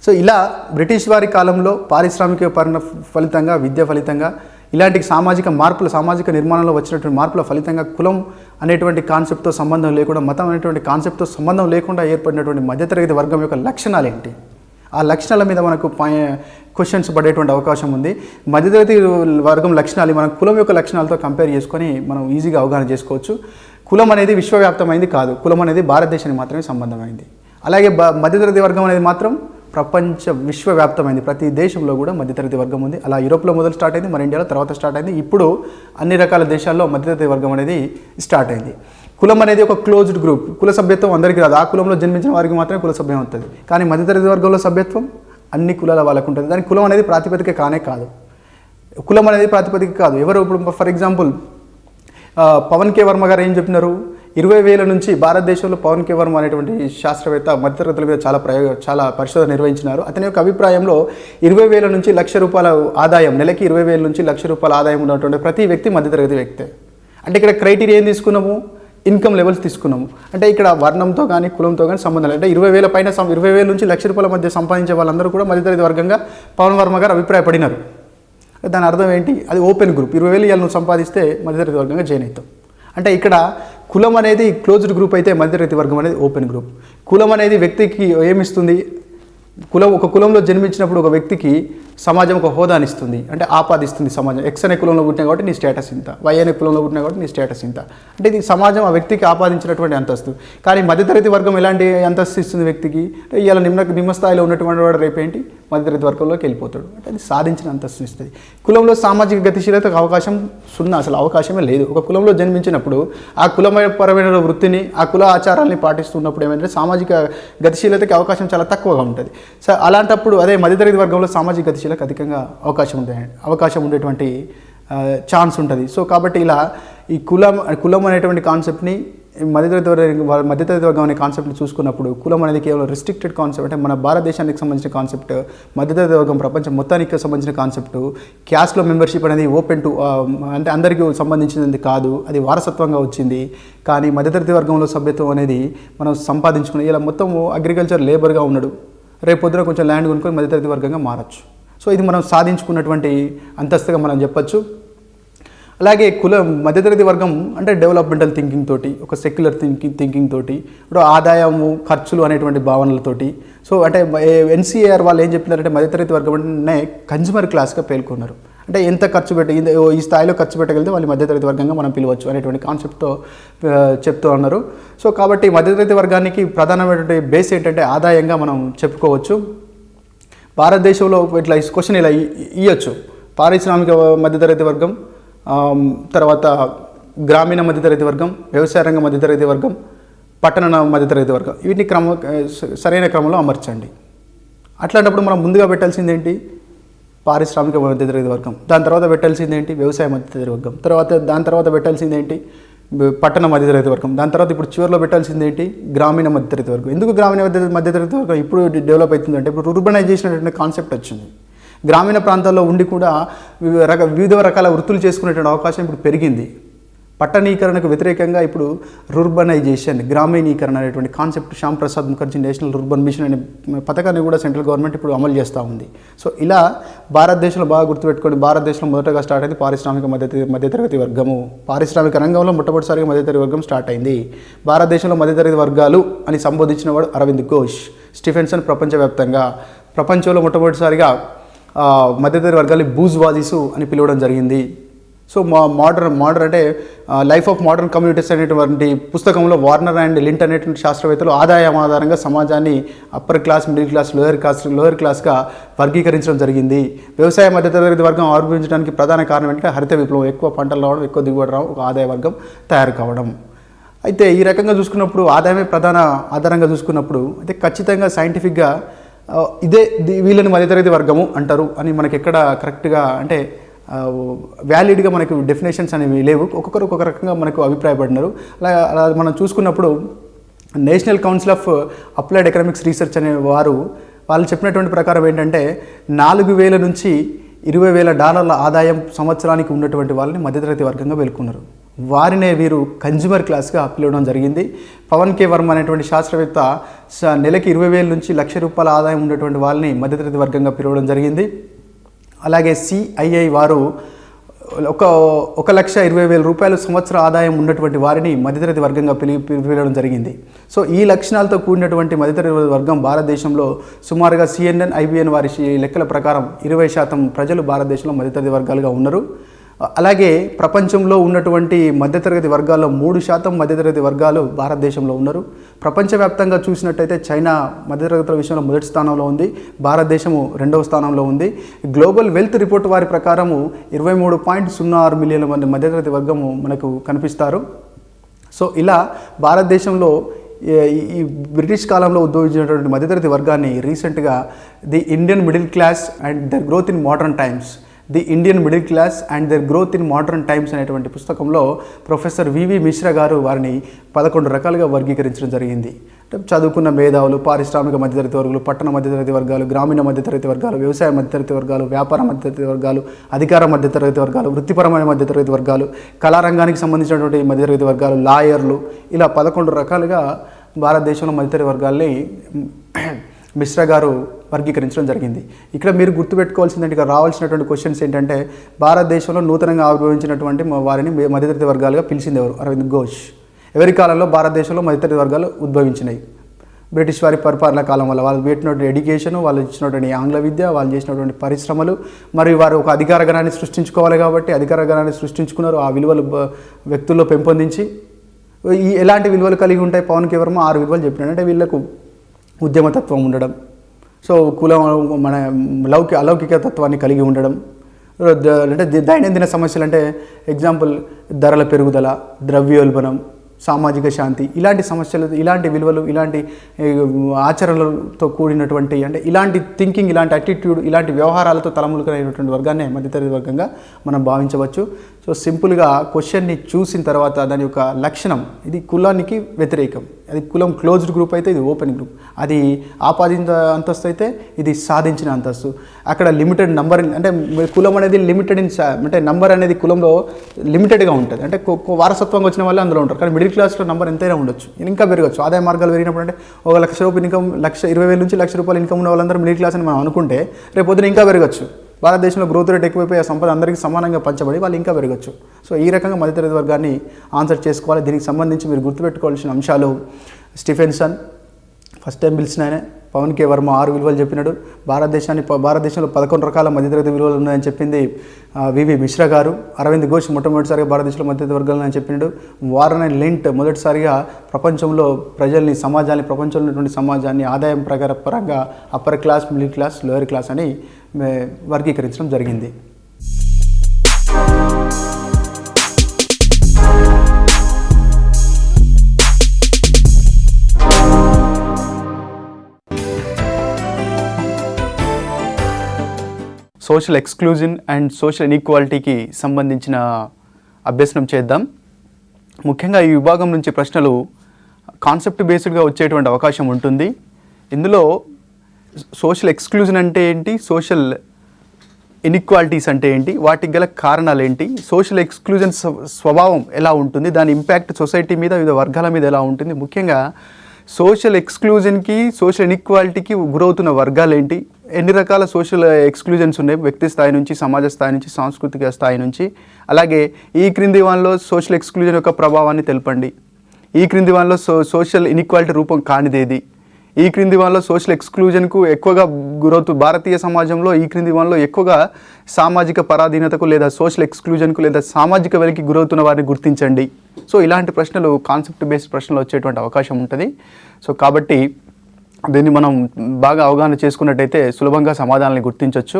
సో ఇలా బ్రిటిష్ వారి కాలంలో పారిశ్రామిక ఫలితంగా, విద్య ఫలితంగా, ఇలాంటి సామాజిక నిర్మాణంలో వచ్చినటువంటి మార్పుల ఫలితంగా కులం అనేటువంటి కాన్సెప్ట్తో సంబంధం లేకుండా, మతం అనేటువంటి కాన్సెప్ట్తో సంబంధం లేకుండా ఏర్పడినటువంటి మధ్యతరగతి వర్గం యొక్క లక్షణాలు ఏంటి? ఆ లక్షణాల మీద మనకు క్వశ్చన్స్ పడేటువంటి అవకాశం ఉంది. మధ్యతరగతి వర్గం లక్షణాలు మనం కులం యొక్క లక్షణాలతో కంపేర్ చేసుకొని మనం ఈజీగా అవగాహన చేసుకోవచ్చు. కులం అనేది విశ్వవ్యాప్తమైంది కాదు, కులం అనేది భారతదేశానికి మాత్రమే సంబంధమైంది. అలాగే మధ్యతరగతి వర్గం అనేది మాత్రం విశ్వవ్యాప్తమైంది. ప్రతి దేశంలో కూడా మధ్యతరగతి వర్గం ఉంది. అలా యూరోప్లో మొదలు స్టార్ట్ అయింది, మన ఇండియాలో తర్వాత స్టార్ట్ అయింది. ఇప్పుడు అన్ని రకాల దేశాల్లో మధ్యతరగతి వర్గం అనేది స్టార్ట్ అయింది. కులం అనేది ఒక క్లోజ్డ్ గ్రూప్. కుల సభ్యత్వం అందరికీ రాదు. ఆ కులంలో జన్మించిన వారికి మాత్రమే కుల సభ్యం అవుతుంది. కానీ మధ్యతరగతి వర్గంలో సభ్యత్వం అన్ని కులాల వాళ్ళకు ఉంటుంది. దానికి కులం అనేది ప్రాతిపదిక కాదు. కులం అనేది ప్రాతిపదిక కాదు. ఎవరు ఇప్పుడు ఫర్ ఎగ్జాంపుల్ పవన్ కే వర్మ గారు ఏం చెప్పినారు? 20,000 నుంచి భారతదేశంలో పవన్ కే వర్మ అనేటువంటి శాస్త్రవేత్త మధ్యతరగతుల మీద చాలా పరిశోధన నిర్వహించినారు. అతని యొక్క అభిప్రాయంలో 20,000 నుంచి ₹1,00,000 ఆదాయం, నెలకి 20,000 నుంచి ₹1,00,000 ఆదాయం ఉన్నటువంటి ప్రతి వ్యక్తి మధ్యతరగతి వ్యక్తే. అంటే ఇక్కడ క్రైటీరియా ఏం తీసుకున్నాము? ఇన్కమ్ లెవెల్స్ తీసుకున్నాము. అంటే ఇక్కడ వర్ణంతో కానీ కులంతో కానీ సంబంధం లేదు. అంటే 20,000 పైన 20,000 నుంచి ₹1,00,000 మధ్య సంపాదించే వాళ్ళందరూ కూడా మధ్యతరగతి వర్గంగా పవన్ వర్మ గారు అభిప్రాయపడినారు. దాని అర్థం ఏంటి? అది ఓపెన్ గ్రూప్. 20,000 ఇవాళ నువ్వు సంపాదిస్తే మధ్యతరగతి వర్గంగా జాయిన్ అవుతావు. అంటే ఇక్కడ కులం అనేది క్లోజ్డ్ గ్రూప్ అయితే మధ్యతరగతి వర్గం అనేది ఓపెన్ గ్రూప్. కులం అనేది వ్యక్తికి ఏమిస్తుంది? ఒక కులంలో జన్మించినప్పుడు ఒక వ్యక్తికి సమాజం ఒక హోదాని ఇస్తుంది, అంటే ఆపాదిస్తుంది సమాజం. ఎక్స్ అనే కులంలో పుట్టినా కాబట్టి నీ స్టేటస్ ఇంత, వై అనే కులంలో పుట్టినా కాబట్టి నీ స్టేటస్ ఇంత. అంటే ఇది సమాజం ఆ వ్యక్తికి ఆపాదించినటువంటి అంతస్తు. కానీ మధ్యతరగతి వర్గం ఎలాంటి అంతస్తు ఇస్తుంది వ్యక్తికి? ఇలా నిమ్న స్థాయిలో ఉన్నటువంటి వాడు రేపేంటి మధ్యతరగతి వర్గంలోకి వెళ్ళిపోతాడు. అంటే అది సాధించిన అంతస్తు ఇస్తుంది. కులంలో సామాజిక గతిశీలతకు అవకాశం సున్నా, అసలు అవకాశమే లేదు. ఒక కులంలో జన్మించినప్పుడు ఆ కులపరమైన వృత్తిని, ఆ కుల ఆచారాలని పాటిస్తున్నప్పుడు ఏమంటే సామాజిక గతిశీలతకి అవకాశం చాలా తక్కువగా ఉంటుంది. సో అలాంటప్పుడు అదే మధ్యతరగతి వర్గంలో సామాజిక గతిశీలకు అధికంగా అవకాశం ఉండేటువంటి ఛాన్స్ ఉంటుంది. సో కాబట్టి ఇలా ఈ కులం అనేటువంటి కాన్సెప్ట్ని మధ్యతరగతి వర్గం అనే కాన్సెప్ట్ని చూసుకున్నప్పుడు కులం అనేది కేవలం రిస్ట్రిక్టెడ్ కాన్సెప్ట్, అంటే మన భారతదేశానికి సంబంధించిన కాన్సెప్ట్. మధ్యతరగతి వర్గం ప్రపంచం మొత్తానికి సంబంధించిన కాన్సెప్ట్. క్యాస్ట్లో మెంబర్షిప్ అనేది ఓపెన్ టు, అంటే అందరికీ సంబంధించినది కాదు, అది వారసత్వంగా వచ్చింది. కానీ మధ్యతరగతి వర్గంలో సభ్యత్వం అనేది మనం సంపాదించుకుని ఇలా మొత్తం అగ్రికల్చర్ లేబర్గా ఉన్నాడు, రేపు పొద్దున కొంచెం ల్యాండ్ కొనుక్కొని మధ్యతరగతి వర్గంగా మారచ్చు. సో ఇది మనం సాధించుకున్నటువంటి అంతస్తుగా మనం చెప్పచ్చు. అలాగే మధ్యతరగతి వర్గం అంటే డెవలప్మెంటల్ థింకింగ్ తోటి, ఒక సెక్యులర్ థింకింగ్ తోటి, ఇప్పుడు ఆదాయము ఖర్చులు అనేటువంటి భావనలతోటి. సో అంటే ఎన్సీఆర్ వాళ్ళు ఏం చెప్తున్నారంటే మధ్యతరగతి వర్గం అంటే కన్జ్యూమర్ క్లాస్గా పేర్కొన్నారు. అంటే ఎంత ఖర్చు పెట్టి ఈ స్థాయిలో ఖర్చు పెట్టగలిగితే వాళ్ళు మధ్యతరగతి వర్గంగా మనం పిలవచ్చు అనేటువంటి కాన్సెప్ట్తో చెప్తూ ఉన్నారు. సో కాబట్టి మధ్యతరగతి వర్గానికి ప్రధానమైనటువంటి బేస్ ఏంటంటే ఆదాయంగా మనం చెప్పుకోవచ్చు. భారతదేశంలో ఇట్లా క్వశ్చన్ ఇలా ఇవ్వచ్చు. పారిశ్రామిక మధ్యతరగతి వర్గం, తర్వాత గ్రామీణ మధ్యతరగతి వర్గం, వ్యవసాయ రంగ మధ్యతరగతి వర్గం, పట్టణ మధ్యతరగతి వర్గం, వీటిని సరైన క్రమంలో అమర్చండి. అట్లాంటప్పుడు మనం ముందుగా పెట్టాల్సింది ఏంటి? పారిశ్రామిక మధ్యతరగతి వర్గం. దాని తర్వాత పెట్టాల్సింది ఏంటి? వ్యవసాయ మధ్యతరగతి వర్గం. దాని తర్వాత పెట్టాల్సింది ఏంటి? పట్టణ మధ్యతరగతి వర్గం. దాని తర్వాత ఇప్పుడు చివరిలో పెట్టాల్సింది ఏంటి? గ్రామీణ మధ్యతరగతి వర్గం. ఎందుకు గ్రామీణ మధ్యతరగతి వర్గం ఇప్పుడు డెవలప్ అవుతుందంటే ఇప్పుడు రూర్బనైజేషన్ అనేటువంటి కాన్సెప్ట్ వచ్చింది. గ్రామీణ ప్రాంతాల్లో ఉండి కూడా వివిధ రకాల వృత్తులు చేసుకునేటువంటి అవకాశం ఇప్పుడు పెరిగింది. పట్టణీకరణకు వ్యతిరేకంగా ఇప్పుడు రూర్బనైజేషన్, గ్రామీణీకరణ అనేటువంటి concept Shyam Prasad Mukherjee national rurban mission అనే పథకాన్ని కూడా సెంట్రల్ గవర్నమెంట్ ఇప్పుడు అమలు చేస్తూ ఉంది. సో ఇలా భారతదేశంలో బాగా గుర్తుపెట్టుకోండి, భారతదేశంలో మొదటగా స్టార్ట్ అయింది పారిశ్రామిక మధ్యతరగతి వర్గము. పారిశ్రామిక రంగంలో మొట్టమొదటిసారిగా మధ్యతరగతి వర్గం స్టార్ట్ అయింది. భారతదేశంలో మధ్యతరగతి వర్గాలు అని సంబోధించిన వాడు అరవింద్ ఘోష్. స్టీఫెన్సన్ ప్రపంచవ్యాప్తంగా ప్రపంచంలో మొట్టమొదటిసారిగా మధ్యతరగతి వర్గాన్ని బూజ్వాజీసు అని పిలవడం జరిగింది. సో మోడర్న్ అంటే లైఫ్ ఆఫ్ మోడర్న్ కమ్యూనిటీస్ అనేటువంటి పుస్తకంలో వార్నర్ అండ్ లింట్ అనేటువంటి శాస్త్రవేత్తలు ఆదాయం ఆధారంగా సమాజాన్ని upper class, middle class, lower క్లాస్గా వర్గీకరించడం జరిగింది. వ్యవసాయ మధ్యతరగతి వర్గం ఆవిర్భవించడానికి ప్రధాన కారణం ఏంటంటే హరిత విప్లవం, ఎక్కువ పంటలు రావడం, ఎక్కువ దిగుబడి రావడం, ఒక ఆదాయ వర్గం తయారు కావడం. అయితే ఈ రకంగా చూసుకున్నప్పుడు ఆదాయమే ప్రధాన ఆధారంగా చూసుకున్నప్పుడు అయితే ఖచ్చితంగా సైంటిఫిక్గా వీళ్ళని మధ్యతరగతి వర్గము అంటారు అని మనకి ఎక్కడ కరెక్ట్గా అంటే వ్యాలిడ్గా మనకు డెఫినేషన్స్ అనేవి లేవు. ఒక్కొక్కరు ఒక్కొక్క రకంగా మనకు అభిప్రాయపడినారు. అలా మనం చూసుకున్నప్పుడు national council of applied economics research అనే వాళ్ళు చెప్పినటువంటి ప్రకారం ఏంటంటే 4,000 నుంచి $20,000 ఆదాయం సంవత్సరానికి ఉన్నటువంటి వాళ్ళని మధ్యతరగతి వర్గంగా పేర్కొన్నారు. వారినే వీరు కన్జ్యూమర్ క్లాస్గా పిలవడం జరిగింది. పవన్ కే వర్మ అనేటువంటి శాస్త్రవేత్త నెలకి 20,000 నుంచి ₹1,00,000 ఆదాయం ఉన్నటువంటి వాళ్ళని మధ్యతరగతి వర్గంగా పిలవడం జరిగింది. అలాగే సిఐఐ వారు ₹1,20,000 సంవత్సర ఆదాయం ఉన్నటువంటి వారిని మధ్యతరగతి వర్గంగా పిలవడం జరిగింది. సో ఈ లక్షణాలతో కూడినటువంటి మధ్యతరగతి వర్గం భారతదేశంలో సుమారుగా CNN, IBN వారి లెక్కల ప్రకారం 20% ప్రజలు భారతదేశంలో మధ్యతరగతి వర్గాలుగా ఉన్నారు. అలాగే ప్రపంచంలో ఉన్నటువంటి మధ్యతరగతి వర్గాల్లో 3% మధ్యతరగతి వర్గాలు భారతదేశంలో ఉన్నారు. ప్రపంచవ్యాప్తంగా చూసినట్టయితే చైనా మధ్యతరగతుల విషయంలో మొదటి స్థానంలో ఉంది, భారతదేశము 2వ స్థానంలో ఉంది. గ్లోబల్ వెల్త్ రిపోర్ట్ వారి ప్రకారము 23.06 మిలియన్ల మంది మధ్యతరగతి వర్గము మనకు కనిపిస్తారు. సో ఇలా భారతదేశంలో ఈ బ్రిటిష్ కాలంలో ఉద్భవించినటువంటి మధ్యతరగతి వర్గాన్ని రీసెంట్గా the Indian middle class and their growth in modern times, the Indian middle class and their growth in modern times అనేటువంటి పుస్తకంలో ప్రొఫెసర్ వివి మిశ్రా గారు వారిని 11 రకాలుగా వర్గీకరించడం జరిగింది. చదువుకున్న మేధావులు, పారిశ్రామిక మధ్యతరగతి వర్గాలు, పట్టణ మధ్యతరగతి వర్గాలు, గ్రామీణ మధ్యతరగతి వర్గాలు, వ్యవసాయ మధ్యతరగతి వర్గాలు, వ్యాపార మధ్యతరగతి వర్గాలు, అధికార మధ్యతరగతి వర్గాలు, వృత్తిపరమైన మధ్యతరగతి వర్గాలు, కళారంగానికి సంబంధించినటువంటి మధ్యతరగతి వర్గాలు, లాయర్లు, ఇలా 11 రకాలుగా భారతదేశంలో మధ్యతరగతి వర్గాల్ని మిశ్రా గారు వర్గీకరించడం జరిగింది. ఇక్కడ మీరు గుర్తుపెట్టుకోవాల్సింది ఇక్కడ రావాల్సినటువంటి క్వశ్చన్స్ ఏంటంటే భారతదేశంలో నూతనంగా ఆవిర్భవించినటువంటి వారిని మధ్యతరగతి వర్గాలుగా పిలిచింది ఎవరు? అరవింద్ ఘోష్. ఎవరి కాలంలో భారతదేశంలో మధ్యతరగతి వర్గాలు ఉద్భవించినాయి? బ్రిటిష్ వారి పరిపాలన కాలం వల్ల వాళ్ళు పెట్టినటువంటి ఎడ్యుకేషన్, వాళ్ళు ఇచ్చినటువంటి ఆంగ్ల విద్య, వాళ్ళు చేసినటువంటి పరిశ్రమలు, మరియు వారు ఒక అధికార గణాన్ని సృష్టించుకోవాలి కాబట్టి అధికార గణాన్ని సృష్టించుకున్నారు. ఆ విలువలు వ్యక్తుల్లో పెంపొందించి ఎలాంటి విలువలు కలిగి ఉంటాయి? పవన్ కే వర్మ 6 విలువలు చెప్పినాడు. అంటే వీళ్ళకు ఉద్యమతత్వం ఉండడం, సో కులం మన అలౌకిక తత్వాన్ని కలిగి ఉండడం, అంటే దైనందిన సమస్యలు అంటే ఎగ్జాంపుల్ ధరల పెరుగుదల, ద్రవ్యోల్బణం, సామాజిక శాంతి, ఇలాంటి సమస్యలు, ఇలాంటి విలువలు, ఇలాంటి ఆచరణలతో కూడినటువంటి అంటే ఇలాంటి థింకింగ్, ఇలాంటి యాటిట్యూడ్, ఇలాంటి వ్యవహారాలతో తలములుకైనటువంటి వర్గాన్ని మధ్యతరగతి వర్గంగా మనం భావించవచ్చు. సో సింపుల్గా క్వశ్చన్ని చూసిన తర్వాత దాని యొక్క లక్షణం, ఇది కులానికి వ్యతిరేకం, అది కులం క్లోజ్డ్ గ్రూప్ అయితే ఇది ఓపెన్ గ్రూప్, అది ఆపాదిత అంతస్తు అయితే ఇది సాధించిన అంతస్తు. అక్కడ లిమిటెడ్ నంబర్, అంటే కులం అనేది లిమిటెడ్ అంటే నంబర్ అనేది కులంలో లిమిటెడ్గా ఉంటుంది, అంటే వారసత్వంగా వచ్చిన వాళ్ళు అందులో ఉంటారు. కానీ మిడిల్ క్లాస్లో నంబర్ ఎంతైనా ఉండొచ్చు, ఇంకా పెరగచ్చు. ఆదాయ మార్గాలు పెరిగినప్పుడు అంటే ₹1,00,000 ఇన్కమ్, 1,20,000 నుంచి ₹1,00,000 ఇన్కమ్ ఉన్న వాళ్ళందరూ మిడిల్ క్లాస్ అని మనం అనుకుంటే రేపు పొద్దున ఇంకా పెరగచ్చు. భారతదేశంలో గ్రోత్ రేట్ ఎక్కువైపోయి ఆ సంపద అందరికీ సమానంగా పంచబడి వాళ్ళు ఇంకా పెరగచ్చు. సో ఈ రకంగా మధ్యతరగతి వర్గాన్ని ఆన్సర్ చేసుకోవాలి. దీనికి సంబంధించి మీరు గుర్తుపెట్టుకోవాల్సిన అంశాలు, స్టీఫెన్సన్ ఫస్ట్ టైం పిలిచిన ఆయన, పవన్ కే వర్మ 6 విలువలు చెప్పినాడు. భారతదేశంలో 11 రకాల మధ్యతరగతి విలువలు ఉన్నాయని చెప్పింది వివి మిశ్రా గారు. అరవింద్ ఘోష్ మొట్టమొదటిసారిగా భారతదేశంలో మధ్యతరగతి వర్గాలు అని చెప్పిండు. వారన్ అండ్ లింట్ మొదటిసారిగా ప్రపంచంలో ప్రజల్ని, సమాజాన్ని, ప్రపంచంలో ఉన్నటువంటి సమాజాన్ని ఆదాయం పరంగా upper class, middle class, lower class అని వర్గీకరించడం జరిగింది. సోషల్ ఎక్స్క్లూజన్ అండ్ సోషల్ ఇన్ఈక్వాలిటీకి సంబంధించిన అభ్యసనం చేద్దాం. ముఖ్యంగా ఈ విభాగం నుంచి ప్రశ్నలు కాన్సెప్ట్ బేస్డ్గా వచ్చేటువంటి అవకాశం ఉంటుంది. ఇందులో సోషల్ ఎక్స్క్లూజన్ అంటే ఏంటి, సోషల్ ఇన్ఈక్వాలిటీస్ అంటే ఏంటి, వాటికి గల కారణాలు ఏంటి, సోషల్ ఎక్స్క్లూజన్ స్వభావం ఎలా ఉంటుంది, దాని ఇంపాక్ట్ సొసైటీ మీద, వివిధ వర్గాల మీద ఎలా ఉంటుంది, ముఖ్యంగా సోషల్ ఎక్స్క్లూజన్కి, సోషల్ ఇన్ఈక్వాలిటీకి గురవుతున్న వర్గాలు ఏంటి, ఎన్ని రకాల సోషల్ ఎక్స్క్లూజన్స్ ఉన్నాయి, వ్యక్తి స్థాయి నుంచి, సమాజ స్థాయి నుంచి, సాంస్కృతిక స్థాయి నుంచి. అలాగే ఈ క్రింది వానిలో సోషల్ ఎక్స్క్లూజన్ యొక్క ప్రభావాన్ని తెలపండి. ఈ క్రింది వానిలో సోషల్ ఇన్ఈక్వాలిటీ రూపం కానిదేది, ఈ క్రింది వానిలో సోషల్ ఎక్స్క్లూజన్కు ఎక్కువగా గురవుతూ, భారతీయ సమాజంలో ఈ క్రింది వానిలో ఎక్కువగా సామాజిక పరాధీనతకు లేదా సోషల్ ఎక్స్క్లూజన్కు లేదా సామాజిక వెలికి గురవుతున్న వారిని గుర్తించండి. సో ఇలాంటి ప్రశ్నలు కాన్సెప్ట్ బేస్డ్ ప్రశ్నలు వచ్చేటువంటి అవకాశం ఉంటుంది. సో కాబట్టి దీన్ని మనం బాగా అవగాహన చేసుకున్నట్టయితే సులభంగా సమాధానాన్ని గుర్తించవచ్చు.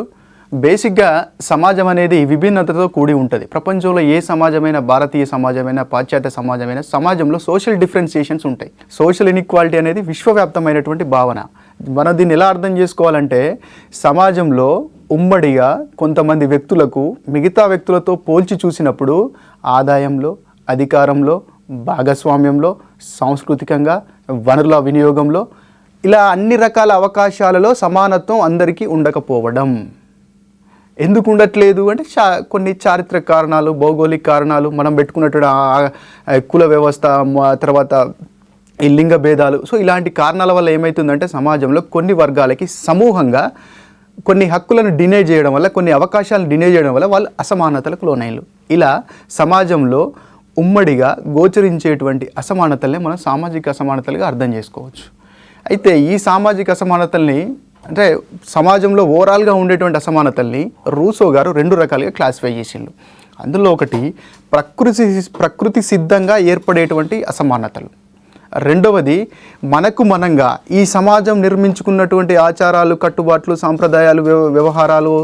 బేసిక్గా సమాజం అనేది విభిన్నతతో కూడి ఉంటుంది. ప్రపంచంలో ఏ సమాజమైన, భారతీయ సమాజమైన, పాశ్చాత్య సమాజమైన, సమాజంలో సోషల్ డిఫరెన్షియేషన్స్ ఉంటాయి. సోషల్ ఇన్ఈక్వాలిటీ అనేది విశ్వవ్యాప్తమైనటువంటి భావన. మనం దీన్ని ఎలా అర్థం చేసుకోవాలంటే, సమాజంలో ఉమ్మడిగా కొంతమంది వ్యక్తులకు మిగతా వ్యక్తులతో పోల్చి చూసినప్పుడు ఆదాయంలో, అధికారంలో, భాగస్వామ్యంలో, సాంస్కృతికంగా, వనరుల వినియోగంలో, ఇలా అన్ని రకాల అవకాశాలలో సమానత్వం అందరికీ ఉండకపోవడం. ఎందుకు ఉండట్లేదు అంటే కొన్ని చారిత్రక కారణాలు, భౌగోళిక కారణాలు, మనం పెట్టుకున్నటువంటి కుల వ్యవస్థ, తర్వాత ఈ లింగ భేదాలు. సో ఇలాంటి కారణాల వల్ల ఏమవుతుందంటే సమాజంలో కొన్ని వర్గాలకి సమూహంగా కొన్ని హక్కులను డినే చేయడం వల్ల, కొన్ని అవకాశాలను డినే చేయడం వల్ల వాళ్ళు అసమానతలకు లోనైలు. ఇలా సమాజంలో ఉమ్మడిగా గోచరించేటువంటి అసమానతల్ని మనం సామాజిక అసమానతలుగా అర్థం చేసుకోవచ్చు. అయితే ఈ సామాజిక అసమానతల్ని, అంటే సమాజంలో ఓవరాల్గా ఉండేటువంటి అసమానతల్ని రూసో గారు 2 రకాలుగా క్లాసిఫై చేసిండు. అందులో ఒకటి ప్రకృతి సిద్ధంగా ఏర్పడేటువంటి అసమానతలు, రెండవది మనకు మనంగా ఈ సమాజం నిర్మించుకున్నటువంటి ఆచారాలు, కట్టుబాట్లు, సాంప్రదాయాలు, వ్యవహారాలు,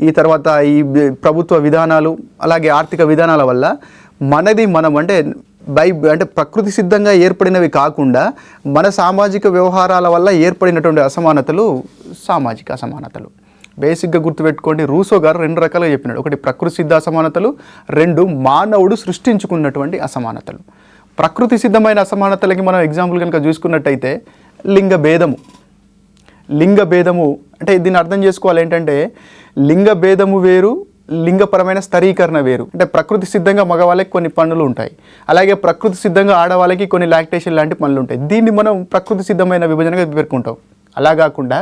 ఈ తర్వాత ఈ ప్రభుత్వ విధానాలు, అలాగే ఆర్థిక విధానాల వల్ల మనది మనం అంటే ప్రకృతి సిద్ధంగా ఏర్పడినవి కాకుండా మన సామాజిక వ్యవహారాల వల్ల ఏర్పడినటువంటి అసమానతలు సామాజిక అసమానతలు. బేసిక్గా గుర్తుపెట్టుకోండి, రూసో గారు 2 రకాలుగా చెప్పినాడు. ఒకటి ప్రకృతి సిద్ధ అసమానతలు, 2 మానవుడు సృష్టించుకున్నటువంటి అసమానతలు. ప్రకృతి సిద్ధమైన అసమానతలకి మనం ఎగ్జాంపుల్ కనుక చూసుకున్నట్టయితే లింగ భేదము అంటే దీన్ని అర్థం చేసుకోవాలి ఏంటంటే, లింగ భేదము వేరు, లింగపరమైన స్థరీకరణ వేరు. అంటే ప్రకృతి సిద్ధంగా మగవాళ్ళకి కొన్ని పనులు ఉంటాయి, అలాగే ప్రకృతి సిద్ధంగా ఆడవాళ్ళకి కొన్ని లాక్టేషన్ లాంటి పనులు ఉంటాయి. దీన్ని మనం ప్రకృతి సిద్ధమైన విభజనగా పేర్కొంటాం. అలా కాకుండా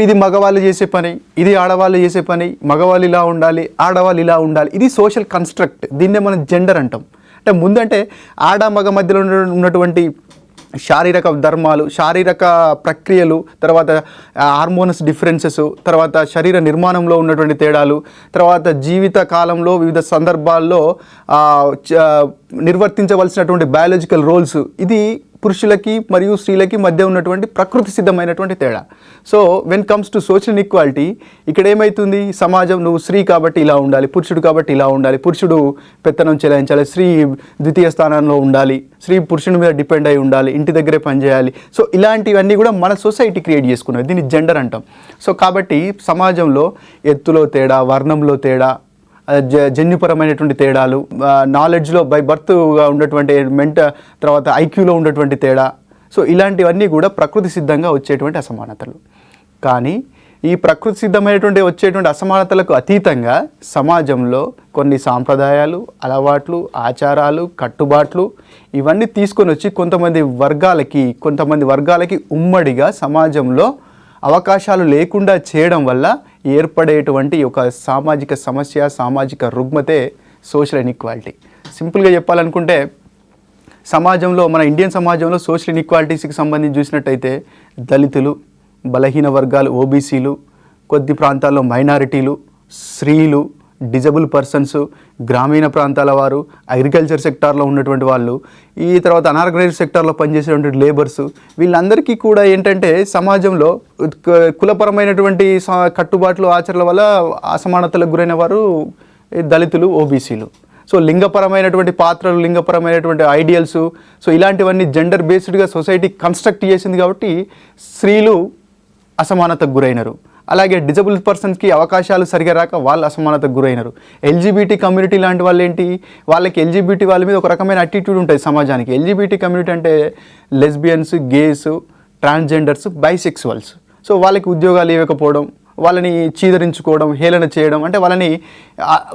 ఇది మగవాళ్ళు చేసే పని, ఇది ఆడవాళ్ళు చేసే పని, మగవాళ్ళు ఇలా ఉండాలి, ఆడవాళ్ళు ఇలా ఉండాలి, ఇది సోషల్ కన్స్ట్రక్ట్. దీన్నే మనం జెండర్ అంటాం. అంటే ముందంటే ఆడ మగ మధ్యలో ఉన్నటువంటి శారీరక ధర్మాలు, శారీరక ప్రక్రియలు, తర్వాత హార్మోనస్ డిఫరెన్సెస్, తర్వాత శరీర నిర్మాణంలో ఉన్నటువంటి తేడాలు, తర్వాత జీవిత కాలంలో వివిధ సందర్భాల్లో నిర్వర్తించవలసినటువంటి బయాలజికల్ రోల్స్, ఇది పురుషులకి మరియు స్త్రీలకి మధ్య ఉన్నటువంటి ప్రకృతి సిద్ధమైనటువంటి తేడా. So when comes to social inequality, ఇక్కడ ఏమవుతుంది, సమాజం నువ్వు స్త్రీ కాబట్టి ఇలా ఉండాలి, పురుషుడు కాబట్టి ఇలా ఉండాలి, పురుషుడు పెత్తనం చెలాయించాలి, స్త్రీ ద్వితీయ స్థానంలో ఉండాలి, స్త్రీ పురుషుని మీద డిపెండ్ అయి ఉండాలి, ఇంటి దగ్గరే పనిచేయాలి. సో ఇలాంటివన్నీ కూడా మన సొసైటీ క్రియేట్ చేసుకున్నది, దీన్ని జెండర్ అంటాం. సో కాబట్టి సమాజంలో ఎత్తులో తేడా, వర్ణంలో తేడా, జన్యుపరమైనటువంటి తేడాలు, నాలెడ్జ్లో బై బర్త్గా ఉన్నటువంటి తర్వాత ఐక్యూలో ఉన్నటువంటి తేడా. సో ఇలాంటివన్నీ కూడా ప్రకృతి సిద్ధంగా వచ్చేటువంటి అసమానతలు. కానీ ఈ ప్రకృతి సిద్ధమైనటువంటి వచ్చేటువంటి అసమానతలకు అతీతంగా సమాజంలో కొన్ని సాంప్రదాయాలు, అలవాట్లు, ఆచారాలు, కట్టుబాట్లు ఇవన్నీ తీసుకొని వచ్చి కొంతమంది వర్గాలకి ఉమ్మడిగా సమాజంలో అవకాశాలు లేకుండా చేయడం వల్ల ఏర్పడేటువంటి ఒక సామాజిక సమస్య, సామాజిక రుగ్మతే సోషల్ ఇన్ఈక్వాలిటీ. సింపుల్గా చెప్పాలనుకుంటే సమాజంలో, మన ఇండియన్ సమాజంలో సోషల్ ఇన్ఈక్వాలిటీస్కి సంబంధించి చూసినట్టయితే దళితులు, బలహీన వర్గాలు, ఓబీసీలు, కొద్ది ప్రాంతాల్లో మైనారిటీలు, స్త్రీలు, డిజబుల్ పర్సన్స్, గ్రామీణ ప్రాంతాల వారు, అగ్రికల్చర్ సెక్టార్లో ఉన్నటువంటి వాళ్ళు, ఈ తర్వాత అనార్గనైజ్డ్ సెక్టార్లో పనిచేసేటువంటి లేబర్స్, వీళ్ళందరికీ కూడా ఏంటంటే సమాజంలో కులపరమైనటువంటి కట్టుబాట్లు, ఆచరణల వల్ల అసమానతలకు గురైన వారు దళితులు, ఓబీసీలు. సో లింగపరమైనటువంటి పాత్రలు, లింగపరమైనటువంటి ఐడియల్స్, సో ఇలాంటివన్నీ జెండర్ బేస్డ్గా సొసైటీ కన్స్ట్రక్ట్ చేసింది కాబట్టి స్త్రీలు అసమానతకు గురైనరు. అలాగే డిజబుల్ పర్సన్స్కి అవకాశాలు సరిగా రాక వాళ్ళు అసమానతకు గురైనరు. ఎల్జీబీటీ కమ్యూనిటీ లాంటి వాళ్ళు ఏంటి, వాళ్ళకి ఎల్జీబీటీ వాళ్ళ మీద ఒక రకమైన అటిట్యూడ్ ఉంటుంది సమాజానికి. ఎల్జీబీటీ కమ్యూనిటీ అంటే lesbians, gays, transgenders, bisexuals. So వాళ్ళకి ఉద్యోగాలు ఇవ్వకపోవడం, వాళ్ళని చీదరించుకోవడం, హేళన చేయడం, అంటే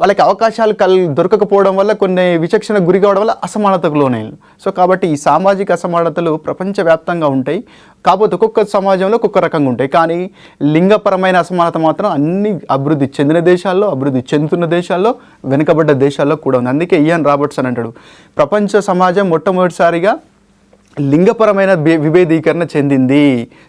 వాళ్ళకి అవకాశాలు దొరకకపోవడం వల్ల కొన్ని విచక్షణ గురి కావడం వల్ల అసమానతకు లోనైన. సో కాబట్టి ఈ సామాజిక అసమానతలు ప్రపంచవ్యాప్తంగా ఉంటాయి. కాకపోతే ఒక్కొక్క సమాజంలో ఒక్కొక్క రకంగా ఉంటాయి. కానీ లింగపరమైన అసమానత మాత్రం అన్ని అభివృద్ధి చెందిన దేశాల్లో, అభివృద్ధి చెందుతున్న దేశాల్లో, వెనుకబడ్డ దేశాల్లో కూడా ఉంది. అందుకే ఇయాన్ రాబర్ట్సన్ అంటాడు, ప్రపంచ సమాజం మొట్టమొదటిసారిగా లింగపరమైన విభేదీకరణ చెందింది.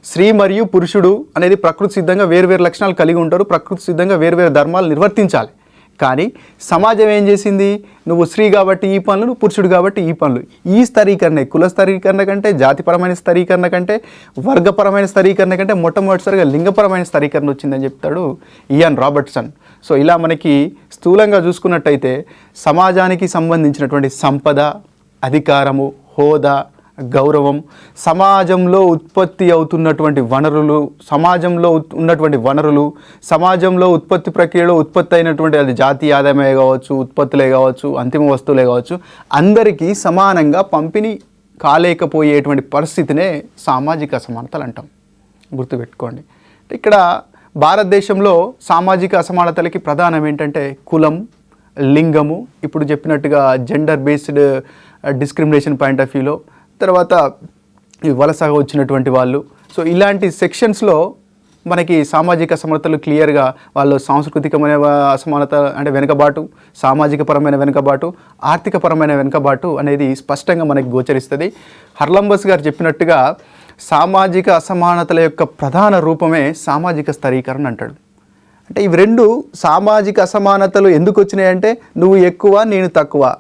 స్త్రీ మరియు పురుషుడు అనేది ప్రకృతి సిద్ధంగా వేరువేరు లక్షణాలు కలిగి ఉంటారు, ప్రకృతి సిద్ధంగా వేరువేరు ధర్మాలు నిర్వర్తించాలి. కానీ సమాజం ఏం చేసింది, నువ్వు స్త్రీ కాబట్టి ఈ పనులు, నువ్వు పురుషుడు కాబట్టి ఈ పనులు. ఈ స్థరీకరణ, కుల స్థరీకరణ కంటే, జాతిపరమైన స్థరీకరణ కంటే, వర్గపరమైన స్థరీకరణ కంటే మొట్టమొదటిసారిగా లింగపరమైన స్థరీకరణ వచ్చిందని చెప్తాడు ఇయాన్ రాబర్ట్సన్. సో ఇలా మనకి స్థూలంగా చూసుకున్నట్టయితే సమాజానికి సంబంధించినటువంటి సంపద, అధికారము, హోదా, గౌరవం, సమాజంలో ఉత్పత్తి అవుతున్నటువంటి వనరులు, సమాజంలో ఉన్నటువంటి వనరులు, సమాజంలో ఉత్పత్తి ప్రక్రియలో ఉత్పత్తి అయినటువంటి అది జాతీయ ఆదాయమే కావచ్చు, ఉత్పత్తులే కావచ్చు, అంతిమ వస్తువులే కావచ్చు, అందరికీ సమానంగా పంపిణీ కాలేకపోయేటువంటి పరిస్థితినే సామాజిక అసమానతలు అంటాం. గుర్తుపెట్టుకోండి. ఇక్కడ భారతదేశంలో సామాజిక అసమానతలకి ప్రధానం ఏంటంటే కులం, లింగము, ఇప్పుడు చెప్పినట్టుగా gender based discrimination point of వ్యూలో, తర్వాత వలసగా వచ్చినటువంటి వాళ్ళు. సో ఇలాంటి సెక్షన్స్లో మనకి సామాజిక అసమానతలు క్లియర్గా వాళ్ళు సాంస్కృతికమైన అసమానత అంటే వెనుకబాటు, సామాజిక పరమైన వెనుకబాటు, ఆర్థికపరమైన వెనుకబాటు అనేది స్పష్టంగా మనకి గోచరిస్తుంది. హర్లంబస్ గారు చెప్పినట్టుగా సామాజిక అసమానతల యొక్క ప్రధాన రూపమే సామాజిక స్థరీకరణ అంటాడు. అంటే ఇవి రెండు సామాజిక అసమానతలు ఎందుకు వచ్చినాయంటే నువ్వు ఎక్కువ, నేను తక్కువ,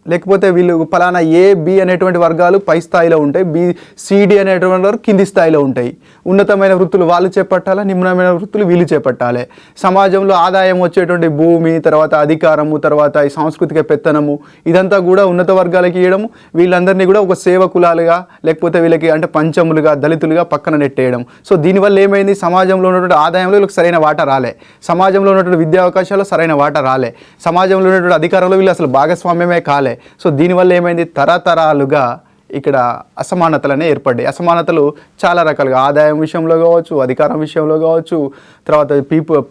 లేకపోతే వీళ్ళు ఫలానా ఏ, బి అనేటువంటి వర్గాలు పై స్థాయిలో ఉంటాయి, బి, సిడి అనేటువంటి వారు కింది స్థాయిలో ఉంటాయి. ఉన్నతమైన వృత్తులు వాళ్ళు చేపట్టాలి, నిమ్నమైన వృత్తులు వీళ్ళు చేపట్టాలి. సమాజంలో ఆదాయం వచ్చేటువంటి భూమి, తర్వాత అధికారము, తర్వాత ఈ సాంస్కృతిక పెత్తనము, ఇదంతా కూడా ఉన్నత వర్గాలకి ఇవ్వడము, వీళ్ళందరినీ కూడా ఒక సేవకులాలుగా లేకపోతే వీళ్ళకి అంటే పంచములుగా, దళితులుగా పక్కన నెట్టేయడం. సో దీనివల్ల ఏమైంది, సమాజంలో ఉన్నటువంటి ఆదాయంలో వీళ్ళకి సరైన వాటా రాలే, సమాజంలో ఉన్నటువంటి విద్యా అవకాశాల్లో సరైన వాటా రాలే, సమాజంలో ఉన్నటువంటి అధికారంలో వీళ్ళు అసలు భాగస్వామ్యమే కాలే. సో దీనివల్ల ఏమైంది, తరతరాలుగా ఇక్కడ అసమానతలనే ఏర్పడ్డాయి. అసమానతలు చాలా రకాలుగా ఆదాయం విషయంలో కావచ్చు, అధికారం విషయంలో కావచ్చు, తర్వాత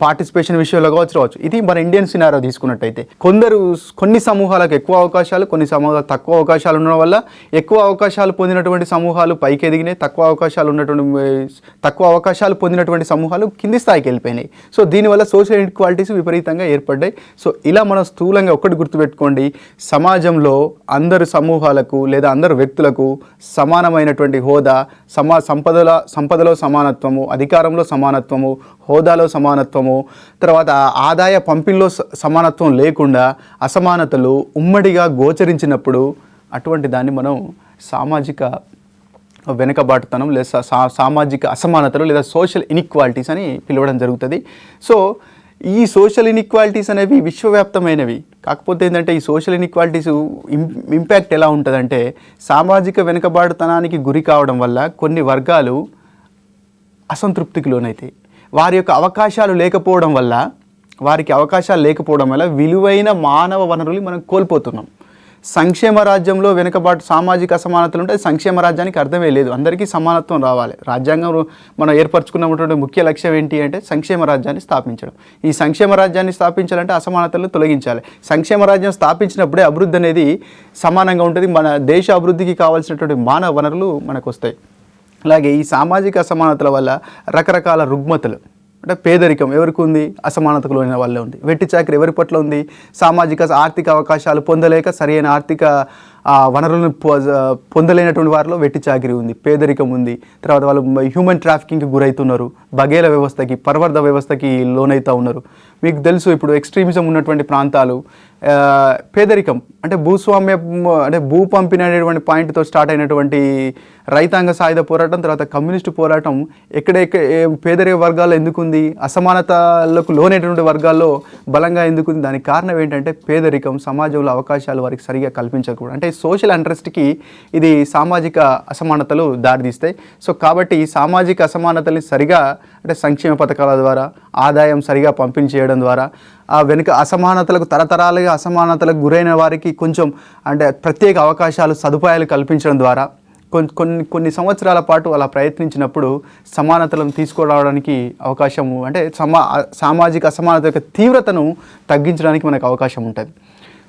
పార్టిసిపేషన్ విషయంలో కావచ్చు. ఇది మన ఇండియన్ సినారో తీసుకున్నట్టయితే కొన్ని సమూహాలకు ఎక్కువ అవకాశాలు, కొన్ని సమూహాలకు తక్కువ అవకాశాలు ఉండడం వల్ల ఎక్కువ అవకాశాలు పొందినటువంటి సమూహాలు పైకి ఎదిగినాయి, తక్కువ అవకాశాలు పొందినటువంటి సమూహాలు కింది స్థాయికి వెళ్ళిపోయినాయి. సో దీనివల్ల సోషల్ ఇన్ఈక్వాలిటీస్ విపరీతంగా ఏర్పడ్డాయి. సో ఇలా మనం స్థూలంగా ఒకటి గుర్తుపెట్టుకోండి, సమాజంలో అందరు సమూహాలకు లేదా అందరు వ్యక్తులకు సమానమైనటువంటి హోదా, సంపదలో సమానత్వము, అధికారంలో సమానత్వము, హోదాలో సమానత్వము, తర్వాత ఆదాయ పంపిణీలో సమానత్వం లేకుండా అసమానతలు ఉమ్మడిగా గోచరించినప్పుడు అటువంటి దాన్ని మనం సామాజిక వెనుకబాటుతనం లేదా సామాజిక అసమానతలు లేదా సోషల్ ఇన్ఈక్వాలిటీస్ అని పిలవడం జరుగుతుంది. సో ఈ సోషల్ ఇన్ఈక్వాలిటీస్ అనేవి విశ్వవ్యాప్తమైనవి. కాకపోతే ఏంటంటే ఈ సోషల్ ఇన్ఈక్వాలిటీస్ ఇంపాక్ట్ ఎలా ఉంటుందంటే సామాజిక వెనుకబాటుతనానికి గురి కావడం వల్ల కొన్ని వర్గాలు అసంతృప్తికి లోనైతాయి. వారి యొక్క అవకాశాలు లేకపోవడం వల్ల వారికి అవకాశాలు లేకపోవడం వల్ల విలువైన మానవ వనరులు మనం కోల్పోతున్నాం. సంక్షేమ రాజ్యంలో వెనుకబాటు సామాజిక అసమానతలు ఉంటే సంక్షేమ రాజ్యానికి అర్థమే లేదు. అందరికీ సమానత్వం రావాలి. రాజ్యాంగం మనం ఏర్పరచుకున్నటువంటి ముఖ్య లక్ష్యం ఏంటి అంటే సంక్షేమ రాజ్యాన్ని స్థాపించడం. ఈ సంక్షేమ రాజ్యాన్ని స్థాపించాలంటే అసమానతలను తొలగించాలి. సంక్షేమ రాజ్యం స్థాపించినప్పుడే అభివృద్ధి అనేది సమానంగా ఉంటుంది. మన దేశ అభివృద్ధికి కావాల్సినటువంటి మానవ వనరులు మనకు వస్తాయి. అలాగే ఈ సామాజిక అసమానతల వల్ల రకరకాల రుగ్మతలు అంటే పేదరికం ఎవరికి ఉంది, అసమానతకు లోన వల్లే ఉంది. వెట్టి చాకరీ ఎవరి పట్ల ఉంది, సామాజిక ఆర్థిక అవకాశాలు పొందలేక సరైన ఆర్థిక వనరులను పొందలేనటువంటి వారిలో వెట్టి చాకరీ ఉంది, పేదరికం ఉంది. తర్వాత వాళ్ళు హ్యూమన్ ట్రాఫికింగ్కి గురవుతున్నారు, బగేల వ్యవస్థకి, పరవర్ధ వ్యవస్థకి లోనవుతూ ఉన్నారు. మీకు తెలుసు ఇప్పుడు ఎక్స్ట్రీమిజం ఉన్నటువంటి ప్రాంతాలు పేదరికం అంటే భూస్వామ్య అంటే భూ పంపిణీ అనేటువంటి పాయింట్తో స్టార్ట్ అయినటువంటి రైతాంగ సాయుధ పోరాటం, తర్వాత కమ్యూనిస్టు పోరాటం పేదరిక వర్గాల్లో ఎందుకుంది, అసమానతలకు లోనేటువంటి వర్గాల్లో బలంగా ఎందుకుంది? దానికి కారణం ఏంటంటే పేదరికం, సమాజంలో అవకాశాలు వారికి సరిగా కల్పించకూడదు. అంటే సోషల్ ఇంట్రెస్ట్కి ఇది సామాజిక అసమానతలు దారితీస్తాయి. సో కాబట్టి ఈ సామాజిక అసమానతల్ని సరిగా అంటే సంక్షేమ పథకాల ద్వారా, ఆదాయం సరిగా పంపిణీ చేయడం ద్వారా, ఆ వెనుక అసమానతలకు తరతరాలుగా అసమానతలకు గురైన వారికి కొంచెం అంటే ప్రత్యేక అవకాశాలు సదుపాయాలు కల్పించడం ద్వారా కొన్ని సంవత్సరాల పాటు అలా ప్రయత్నించినప్పుడు సమానతలను తీసుకురావడానికి అవకాశము అంటే సామాజిక అసమానత యొక్క తీవ్రతను తగ్గించడానికి మనకు అవకాశం ఉంటుంది.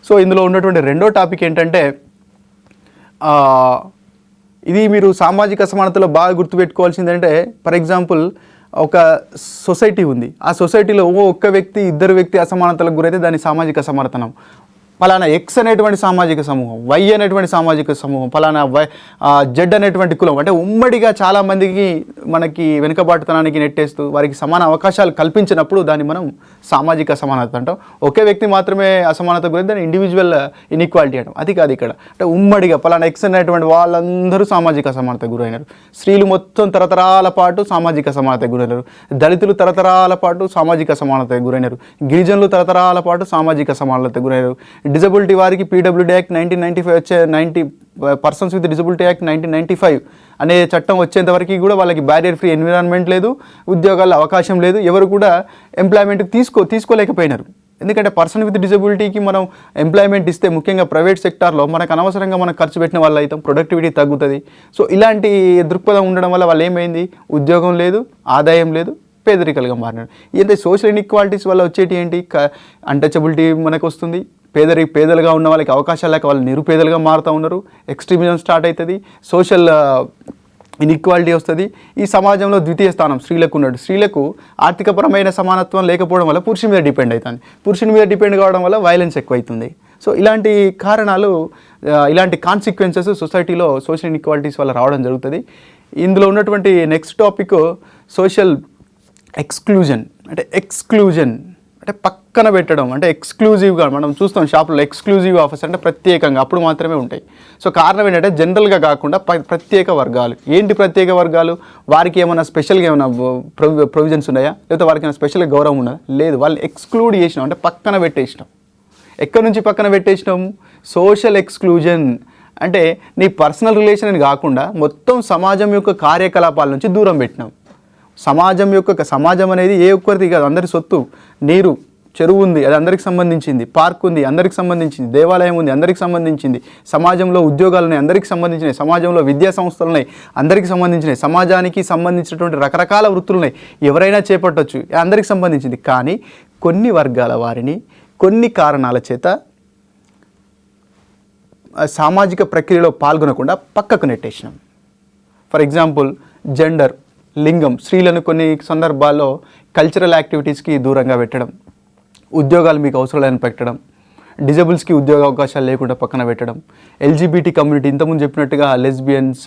సో ఇందులో ఉన్నటువంటి రెండో టాపిక్ ఏంటంటే ఇది మీరు సామాజిక అసమానతలో బాగా గుర్తుపెట్టుకోవాల్సింది అంటే ఫర్ ఎగ్జాంపుల్ ఒక సొసైటీ ఉంది. ఆ సొసైటీలో ఒక్క వ్యక్తి, ఇద్దరు వ్యక్తి అసమానతలకు గురైతే దాన్ని సామాజిక అసమానతనం. ఫలానా ఎక్స్ అనేటువంటి సామాజిక సమూహం, వై అనేటువంటి సామాజిక సమూహం, ఫలానా జెడ్ అనేటువంటి కులం అంటే ఉమ్మడిగా చాలామందికి మనకి వెనుకబాటుతనానికి నెట్టేస్తూ వారికి సమాన అవకాశాలు కల్పించినప్పుడు దాన్ని మనం సామాజిక అసమానత అంటాం. ఒకే వ్యక్తి మాత్రమే అసమానత గురించి దాన్ని ఇండివిజువల్ ఇన్ఈక్వాలిటీ అంటాం. అది కాదు ఇక్కడ. అంటే ఉమ్మడిగా ఫలానా ఎక్స్ అనేటువంటి వాళ్ళందరూ సామాజిక అసమానత గురైనారు. స్త్రీలు మొత్తం తరతరాల పాటు సామాజిక అసమానత గురైనారు. దళితులు తరతరాల పాటు సామాజిక అసమానత గురైనారు. గిరిజనులు తరతరాల పాటు సామాజిక అసమానత గురైనారు. డిజబిలిటీ వారికి పీడబ్ల్యూడీ యాక్ట్ 1995 వచ్చే 90 పర్సన్స్ విత్ డిజబిలిటీ యాక్ట్ 1995 అనే చట్టం వచ్చేంత వరకు కూడా వాళ్ళకి బ్యారియర్ ఫ్రీ ఎన్విరాన్మెంట్ లేదు, ఉద్యోగాల్లో అవకాశం లేదు, ఎవరు కూడా ఎంప్లాయ్మెంట్ తీసుకోలేకపోయినారు. ఎందుకంటే పర్సన్ విత్ డిజబిలిటీకి మనం ఎంప్లాయ్మెంట్ ఇస్తే ముఖ్యంగా ప్రైవేట్ సెక్టార్లో మనకు అనవసరంగా మనం ఖర్చు పెట్టిన వాళ్ళు అవుతాం, ప్రొడక్టివిటీ తగ్గుతుంది. సో ఇలాంటి దృక్పథం ఉండడం వల్ల వాళ్ళు ఏమైంది, ఉద్యోగం లేదు, ఆదాయం లేదు, పేదరికలుగా మారినాడు. ఏంటంటే సోషల్ ఇన్ఈక్వాలిటీస్ వల్ల వచ్చేటి ఏంటి, అన్టచబిలిటీ మనకు వస్తుంది, పేదలుగా ఉన్న వాళ్ళకి అవకాశాలు లేక వాళ్ళు నిరుపేదలుగా మారుతూ ఉన్నారు, ఎక్స్ట్రీమిజం స్టార్ట్ అవుతుంది, సోషల్ ఇన్ఈక్వాలిటీ వస్తుంది. ఈ సమాజంలో ద్వితీయ స్థానం స్త్రీలకు ఉన్నాడు. స్త్రీలకు ఆర్థికపరమైన సమానత్వం లేకపోవడం వల్ల పురుషుని మీద డిపెండ్ అవుతుంది. పురుషుని మీద డిపెండ్ కావడం వల్ల వైలెన్స్ ఎక్కువైతుంది. సో ఇలాంటి కారణాలు, ఇలాంటి కాన్సిక్వెన్సెస్ సొసైటీలో సోషల్ ఇన్ఈక్వాలిటీస్ వల్ల రావడం జరుగుతుంది. ఇందులో ఉన్నటువంటి నెక్స్ట్ టాపిక్ సోషల్ ఎక్స్క్లూజన్. అంటే పక్కన పెట్టడం, అంటే ఎక్స్క్లూజివ్గా మనం చూస్తాం షాపులో ఎక్స్క్లూజివ్ ఆఫర్స్ అంటే ప్రత్యేకంగా అప్పుడు మాత్రమే ఉంటాయి. సో కారణం ఏంటంటే జనరల్గా కాకుండా ప్రత్యేక వర్గాలు. ఏంటి ప్రత్యేక వర్గాలు? వారికి ఏమైనా స్పెషల్గా ఏమైనా ప్రొవిజన్స్ ఉన్నాయా, లేకపోతే వారికి ఏమైనా స్పెషల్గా గౌరవం ఉన్నదా? లేదు, వాళ్ళు ఎక్స్క్లూడ్ చేసినాం అంటే పక్కన పెట్టేసినాం. ఎక్కడి నుంచి పక్కన పెట్టేసినాం? సోషల్ ఎక్స్క్లూజన్ అంటే నీ పర్సనల్ రిలేషన్ అని కాకుండా మొత్తం సమాజం యొక్క కార్యకలాపాల నుంచి దూరం పెట్టినాం. సమాజం అనేది ఏ ఒక్కరిది కాదు, అందరి సొత్తు. నీరు, చెరువు ఉంది, అది అందరికి సంబంధించింది. పార్క్ ఉంది, అందరికి సంబంధించింది. దేవాలయం ఉంది, అందరికి సంబంధించింది. సమాజంలో ఉద్యోగాలు ఉన్నాయి, అందరికి సంబంధించినవి. సమాజంలో విద్యా సంస్థలు ఉన్నాయి, అందరికి సంబంధించినవి. సమాజానికి సంబంధించినటువంటి రకరకాల వృత్తులు ఉన్నాయి, ఎవరైనా చేపట్టవచ్చు, అందరికి సంబంధించింది. కానీ కొన్ని వర్గాల వారిని కొన్ని కారణాల చేత సామాజిక ప్రక్రియలో పాల్గొనకుండా పక్కకు నెట్టేసినాం. ఫర్ ఎగ్జాంపుల్ జెండర్, లింగం, స్త్రీలను కొన్ని సందర్భాల్లో కల్చరల్ యాక్టివిటీస్కి దూరంగా పెట్టడం, ఉద్యోగాలు మీకు అవసరం లేని పెట్టడం, డిజబుల్స్కి ఉద్యోగ అవకాశాలు లేకుండా పక్కన పెట్టడం, ఎల్జీబీటీ కమ్యూనిటీ ఇంతకుముందు చెప్పినట్టుగా lesbians,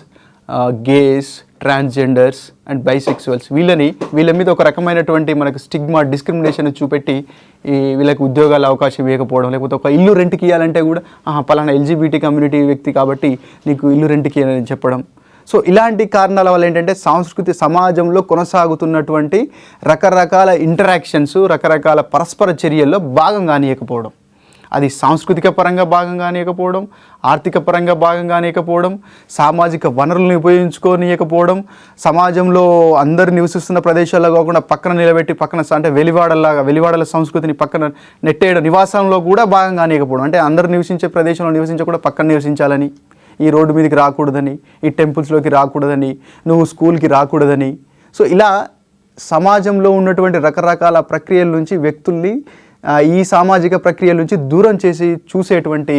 gays, transgenders and bisexuals వీళ్ళ మీద ఒక రకమైనటువంటి మనకు స్టిగ్మా, డిస్క్రిమినేషన్ చూపెట్టి వీళ్ళకి ఉద్యోగాల అవకాశం ఇవ్వకపోవడం, లేకపోతే ఒక ఇల్లు రెంట్కి ఇవ్వాలంటే కూడా పలానా ఎల్జీబీటీ కమ్యూనిటీ వ్యక్తి కాబట్టి నీకు ఇల్లు రెంట్కి ఇవ్వాలని చెప్పడం. సో ఇలాంటి కారణాల వల్ల ఏంటంటే సమాజంలో కొనసాగుతున్నటువంటి రకరకాల ఇంటరాక్షన్స్, రకరకాల పరస్పర చర్యల్లో భాగం కానియకపోవడం. అది సాంస్కృతిక పరంగా భాగం కానియకపోవడం, ఆర్థిక పరంగా భాగం కానియకపోవడం, సామాజిక వనరులను ఉపయోగించుకోనియకపోవడం, సమాజంలో అందరు నివసిస్తున్న ప్రదేశాల్లో కాకుండా పక్కన నిలబెట్టి అంటే వెలివాడల సంస్కృతిని పక్కన నెట్టేయడం, నివాసంలో కూడా భాగం కానియకపోవడం. అంటే అందరు నివసించే ప్రదేశంలో నివసించకుండా పక్కన నివసించాలని, ఈ రోడ్డు మీదకి రాకూడదని, ఈ టెంపుల్స్లోకి రాకూడదని, నువ్వు స్కూల్కి రాకూడదని. సో ఇలా సమాజంలో ఉన్నటువంటి రకరకాల ప్రక్రియల నుంచి వ్యక్తుల్ని ఈ సామాజిక ప్రక్రియల నుంచి దూరం చేసి చూసేటువంటి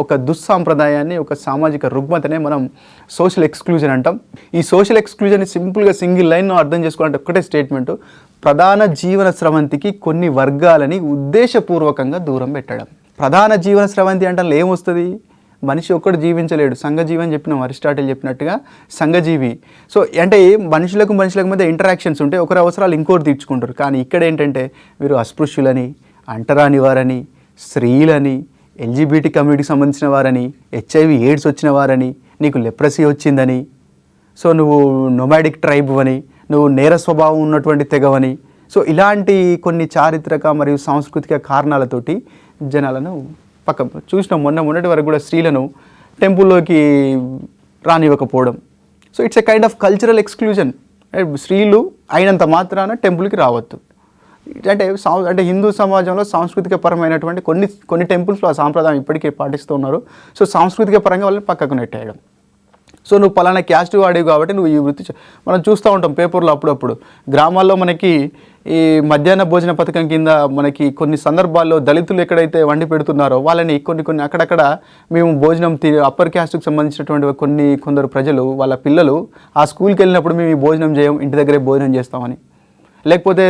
ఒక దుస్సాంప్రదాయాన్ని, ఒక సామాజిక రుగ్మతనే మనం సోషల్ ఎక్స్క్లూజన్ అంటాం. ఈ సోషల్ ఎక్స్క్లూజన్ని సింపుల్గా సింగిల్ లైన్లో అర్థం చేసుకోవాలంటే ఒక్కటే స్టేట్మెంటు: ప్రధాన జీవన స్రవంతికి కొన్ని వర్గాలని ఉద్దేశపూర్వకంగా దూరం పెట్టడం. ప్రధాన జీవన స్రవంతి అంటే ఏమొస్తుంది? మనిషి ఒక్కడు జీవించలేడు, సంఘజీవి అని చెప్పినాం, అరిస్టాటిల్ చెప్పినట్టుగా సంఘజీవి. సో అంటే మనుషులకు మధ్య ఇంటరాక్షన్స్ ఉంటే ఒకరి అవసరాలు ఇంకోటి తీర్చుకుంటారు. కానీ ఇక్కడ ఏంటంటే వీరు అస్పృశ్యులని, అంటరాని వారని, స్త్రీలని, ఎల్జీబీటీ కమ్యూనిటీకి సంబంధించిన వారని, HIV AIDS వచ్చిన వారని, నీకు లెప్రసీ వచ్చిందని, సో నువ్వు నొమాడిక్ ట్రైబ్ అని, నువ్వు నేర స్వభావం ఉన్నటువంటి తెగవని. సో ఇలాంటి కొన్ని చారిత్రక మరియు సాంస్కృతిక కారణాలతోటి జనాలను చూసినాం. మొన్నటి వరకు కూడా స్త్రీలను టెంపుల్లోకి రానివ్వకపోవడం. So it's a kind of cultural exclusion. స్త్రీలు అయినంత మాత్రాన టెంపుల్కి రావద్దు. అంటే హిందూ సమాజంలో సాంస్కృతిక పరమైనటువంటి కొన్ని టెంపుల్స్లో ఆ సాంప్రదాయం ఇప్పటికీ పాటిస్తూ ఉన్నారు. సో సాంస్కృతిక పరంగా వాళ్ళని పక్కకు నెట్టేయడం. సో నువ్వు పలానా క్యాస్ట్ వాడేవి కాబట్టి నువ్వు ఈ వృత్తి మనం చూస్తూ ఉంటాం పేపర్లో అప్పుడప్పుడు. గ్రామాల్లో మనకి ఈ మధ్యాహ్న భోజన పథకం కింద మనకి కొన్ని సందర్భాల్లో దళితులు ఎక్కడైతే వండి పెడుతున్నారో వాళ్ళని కొన్ని అక్కడక్కడ మేము భోజనం అప్పర్ క్యాస్ట్కి సంబంధించినటువంటి కొందరు ప్రజలు వాళ్ళ పిల్లలు ఆ స్కూల్కి వెళ్ళినప్పుడు మేము ఈ భోజనం చేయం, ఇంటి దగ్గరే భోజనం చేస్తామని, లేకపోతే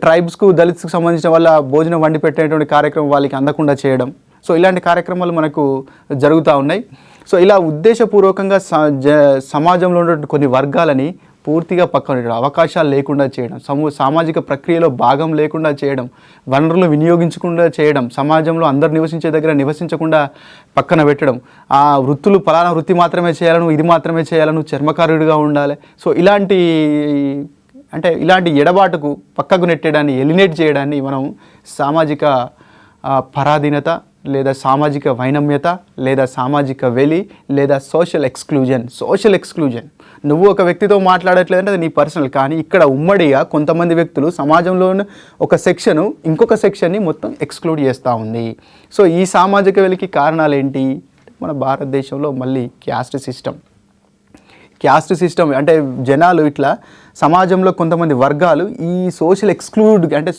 ట్రైబ్స్కు దళిత్స్కి సంబంధించిన వాళ్ళ భోజనం వండి పెట్టేటువంటి కార్యక్రమం వాళ్ళకి అందకుండా చేయడం. సో ఇలాంటి కార్యక్రమాలు మనకు జరుగుతూ ఉన్నాయి. సో ఇలా ఉద్దేశపూర్వకంగా సమాజంలో ఉన్నటువంటి కొన్ని వర్గాలని పూర్తిగా పక్కన పెట్టడం, అవకాశాలు లేకుండా చేయడం, సామాజిక ప్రక్రియలో భాగం లేకుండా చేయడం, వనరులు వినియోగించకుండా చేయడం, సమాజంలో అందరు నివసించే దగ్గర నివసించకుండా పక్కన పెట్టడం, ఆ వృత్తులు పలానా వృత్తి మాత్రమే చేయాలను, ఇది మాత్రమే చేయాలను, చర్మకారుడిగా ఉండాలి. సో ఇలాంటి ఎడబాటుకు పక్కకు నెట్టేయడాన్ని, ఎలినేట్ చేయడాన్ని మనం సామాజిక పరాధీనత లేదా సామాజిక వైనమ్యత లేదా సామాజిక వెలి లేదా సోషల్ ఎక్స్క్లూజన్. నువ్వు ఒక వ్యక్తితో మాట్లాడట్లేదంటే అది నీ పర్సనల్. కానీ ఇక్కడ ఉమ్మడిగా కొంతమంది వ్యక్తులు సమాజంలో ఒక సెక్షను ఇంకొక సెక్షన్ని మొత్తం ఎక్స్క్లూడ్ చేస్తూ ఉంది. సో ఈ సామాజిక వెలికి కారణాలు ఏంటి? మన భారతదేశంలో మళ్ళీ క్యాస్ట్ సిస్టమ్ అంటే జనాలు ఇట్లా సమాజంలో కొంతమంది వర్గాలు ఈ సోషల్ అంటే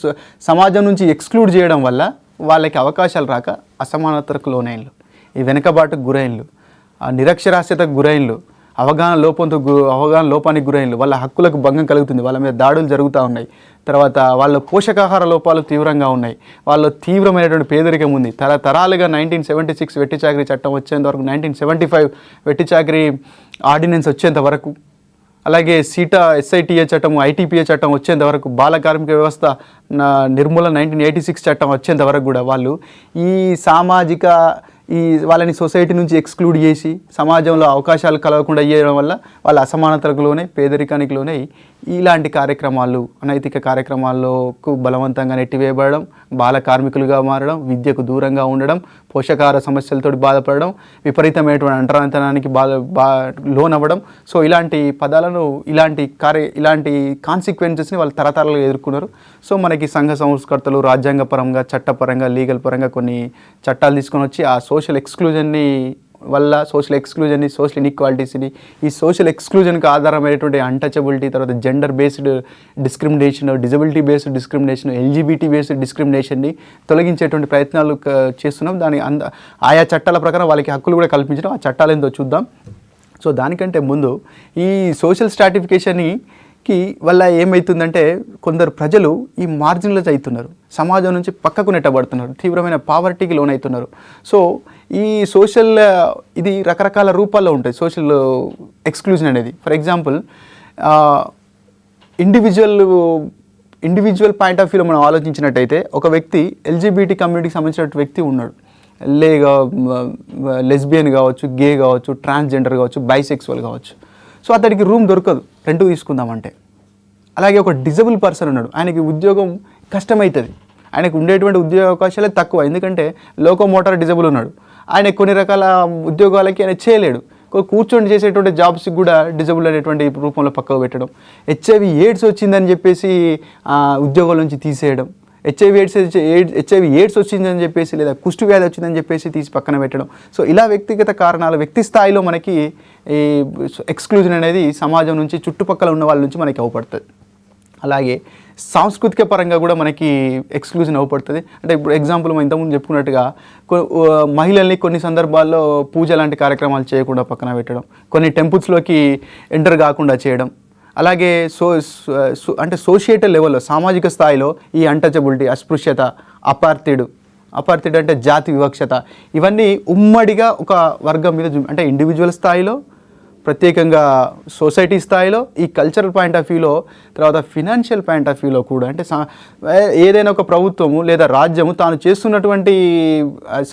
సమాజం నుంచి ఎక్స్క్లూడ్ చేయడం వల్ల వాళ్ళకి అవకాశాలు రాక అసమానతకు లోనైన్లు, ఈ వెనుకబాటుకు గురైన్లు, నిరక్షరాస్యతకు గురైన్లు, అవగాహన లోపానికి గురైన్లు, వాళ్ళ హక్కులకు భంగం కలుగుతుంది, వాళ్ళ మీద దాడులు జరుగుతూ ఉన్నాయి. తర్వాత వాళ్ళ పోషకాహార లోపాలు తీవ్రంగా ఉన్నాయి, వాళ్ళ తీవ్రమైనటువంటి పేదరికం ఉంది. తరాలుగా 1976 వెట్టి చాకరీ చట్టం వచ్చేంత వరకు, 1975 వెట్టి చాకరీ ఆర్డినెన్స్ వచ్చేంత వరకు, అలాగే SITA చట్టం, ITPA చట్టం వచ్చేంత వరకు, బాల కార్మిక వ్యవస్థ నిర్మూలన 1986 చట్టం వచ్చేంత వరకు కూడా వాళ్ళు వాళ్ళని సొసైటీ నుంచి ఎక్స్క్లూడ్ చేసి సమాజంలో అవకాశాలు కలగకుండా చేయడం వల్ల వాళ్ళ అసమానతలకు లోనే, పేదరికానికి లోనే ఇలాంటి కార్యక్రమాలు, అనైతిక కార్యక్రమాల్లోకి బలవంతంగా నెట్టివేయబడడం, బాల కార్మికులుగా మారడం, విద్యకు దూరంగా ఉండడం, పోషకాహార సమస్యలతో బాధపడడం, విపరీతమైనటువంటి అంటరానితనానికి లోనవ్వడం. సో ఇలాంటి పదాలను, ఇలాంటి కాన్సిక్వెన్సెస్ని వాళ్ళు తరతరాలుగా ఎదుర్కొన్నారు. సో మనకి సంఘ సంస్కర్తలు రాజ్యాంగపరంగా, చట్టపరంగా, లీగల్ పరంగా కొన్ని చట్టాలు తీసుకొని వచ్చి ఆ సోషల్ ఎక్స్క్లూజన్ని, సోషల్ ఇన్ఈక్వాలిటీస్ని, ఈ సోషల్ ఎక్స్క్లూజన్కి ఆధారమైనటువంటి అన్టచబిలిటీ, తర్వాత gender based discrimination, disability based discrimination, LGBT based డిస్క్రిమినేషన్ని తొలగించేటువంటి ప్రయత్నాలు చేస్తున్నాం. ఆయా చట్టాల ప్రకారం వాళ్ళకి హక్కులు కూడా కల్పించడం. ఆ చట్టాలు ఏందో చూద్దాం. సో దానికంటే ముందు ఈ సోషల్ స్ట్రాటిఫికేషన్కి వల్ల ఏమవుతుందంటే కొందరు ప్రజలు ఈ మార్జినలైజ్ అవుతున్నారు, సమాజం నుంచి పక్కకు నెట్టబడుతున్నారు, తీవ్రమైన పావర్టీకి లోనవుతున్నారు. సో ఈ ఇది రకరకాల రూపాల్లో ఉంటాయి సోషల్ ఎక్స్క్లూజన్ అనేది. For example individual point of వ్యూలో మనం ఆలోచించినట్టయితే ఒక వ్యక్తి LGBT కమ్యూనిటీకి సంబంధించిన వ్యక్తి ఉన్నాడు, లెస్బియన్ కావచ్చు, గే కావచ్చు, ట్రాన్స్జెండర్ కావచ్చు, బైసెక్సువల్ కావచ్చు. సో అతడికి రూమ్ దొరకదు రెంట్కు తీసుకుందామంటే. అలాగే ఒక డిజబుల్ పర్సన్ ఉన్నాడు, ఆయనకి ఉద్యోగం కష్టమవుతుంది, ఆయనకు ఉండేటువంటి ఉద్యోగ అవకాశాలే తక్కువ, ఎందుకంటే లోకోమోటార్ డిజబుల్ ఉన్నాడు. ఆయన కొన్ని రకాల ఉద్యోగాలకి ఆయన చేయలేడు. కూర్చొని చేసేటువంటి జాబ్స్కి కూడా డిజబుల్ అనేటువంటి రూపంలో పక్కకు పెట్టడం, హెచ్ఐవి ఎయిడ్స్ వచ్చిందని చెప్పేసి ఉద్యోగాల నుంచి తీసేయడం, హెచ్ఐవి ఎయిడ్స్ వచ్చిందని చెప్పేసి లేదా కుష్టు వ్యాధి వచ్చిందని చెప్పేసి తీసి పక్కన పెట్టడం. సో ఇలా వ్యక్తిగత కారణాలు, వ్యక్తి స్థాయిలో మనకి ఈ ఎక్స్క్లూజన్ అనేది సమాజం నుంచి చుట్టుపక్కల ఉన్న వాళ్ళ నుంచి మనకి అవపడుతుంది. అలాగే సాంస్కృతిక పరంగా కూడా మనకి ఎక్స్క్లూజన్ అవపడుతుంది. అంటే ఇప్పుడు ఎగ్జాంపుల్ మనం ఇంతకుముందు చెప్పుకున్నట్టుగా మహిళల్ని కొన్ని సందర్భాల్లో పూజ లాంటి కార్యక్రమాలు చేయకుండా పక్కన పెట్టడం, కొన్ని టెంపుల్స్లోకి ఎంటర్ కాకుండా చేయడం. అలాగే అంటే సోషియేటల్ లెవెల్లో సామాజిక స్థాయిలో ఈ అన్టచబిలిటీ, అస్పృశ్యత, అపార్థిడ్ అంటే జాతి వివక్షత, ఇవన్నీ ఉమ్మడిగా ఒక వర్గం మీద అంటే ఇండివిజువల్ స్థాయిలో, ప్రత్యేకంగా సొసైటీ స్థాయిలో, ఈ కల్చరల్ పాయింట్ ఆఫ్ వ్యూలో, తర్వాత ఫినాన్షియల్ పాయింట్ ఆఫ్ వ్యూలో కూడా అంటే ఏదైనా ఒక ప్రభుత్వము లేదా రాజ్యము తాను చేస్తున్నటువంటి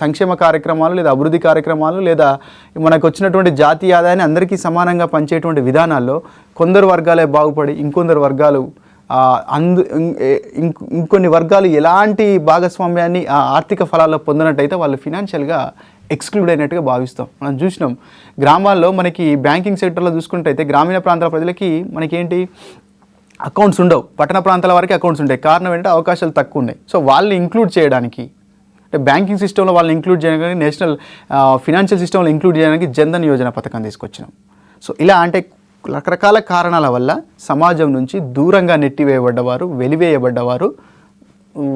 సంక్షేమ కార్యక్రమాలు లేదా అభివృద్ధి కార్యక్రమాలు లేదా మనకు వచ్చినటువంటి జాతీయ ఆదాయాన్ని అందరికీ సమానంగా పంచేటువంటి విధానాల్లో కొందరు వర్గాలే బాగుపడి ఇంకొందరు వర్గాలు ఇంకొన్ని వర్గాలు ఎలాంటి భాగస్వామ్యాన్ని ఆర్థిక ఫలాల్లో పొందినట్టయితే వాళ్ళు ఫినాన్షియల్గా ఎక్స్క్లూడ్ అయినట్టుగా భావిస్తాం. మనం చూసినాం గ్రామాల్లో మనకి బ్యాంకింగ్ సెక్టర్లో చూసుకుంటే గ్రామీణ ప్రాంతాల ప్రజలకి మనకేంటి అకౌంట్స్ ఉండవు, పట్టణ ప్రాంతాల వరకు అకౌంట్స్ ఉంటాయి. కారణం ఏంటంటే అవకాశాలు తక్కువ ఉన్నాయి. సో వాళ్ళని ఇంక్లూడ్ చేయడానికి అంటే బ్యాంకింగ్ సిస్టంలో వాళ్ళని ఇంక్లూడ్ చేయడానికి, నేషనల్ ఫినాన్షియల్ సిస్టంలో ఇంక్లూడ్ చేయడానికి జన్ధన్ యోజన పథకం తీసుకొచ్చినాం. సో ఇలా అంటే రకరకాల కారణాల వల్ల సమాజం నుంచి దూరంగా నెట్టివేయబడ్డవారు, వెలివేయబడ్డవారు,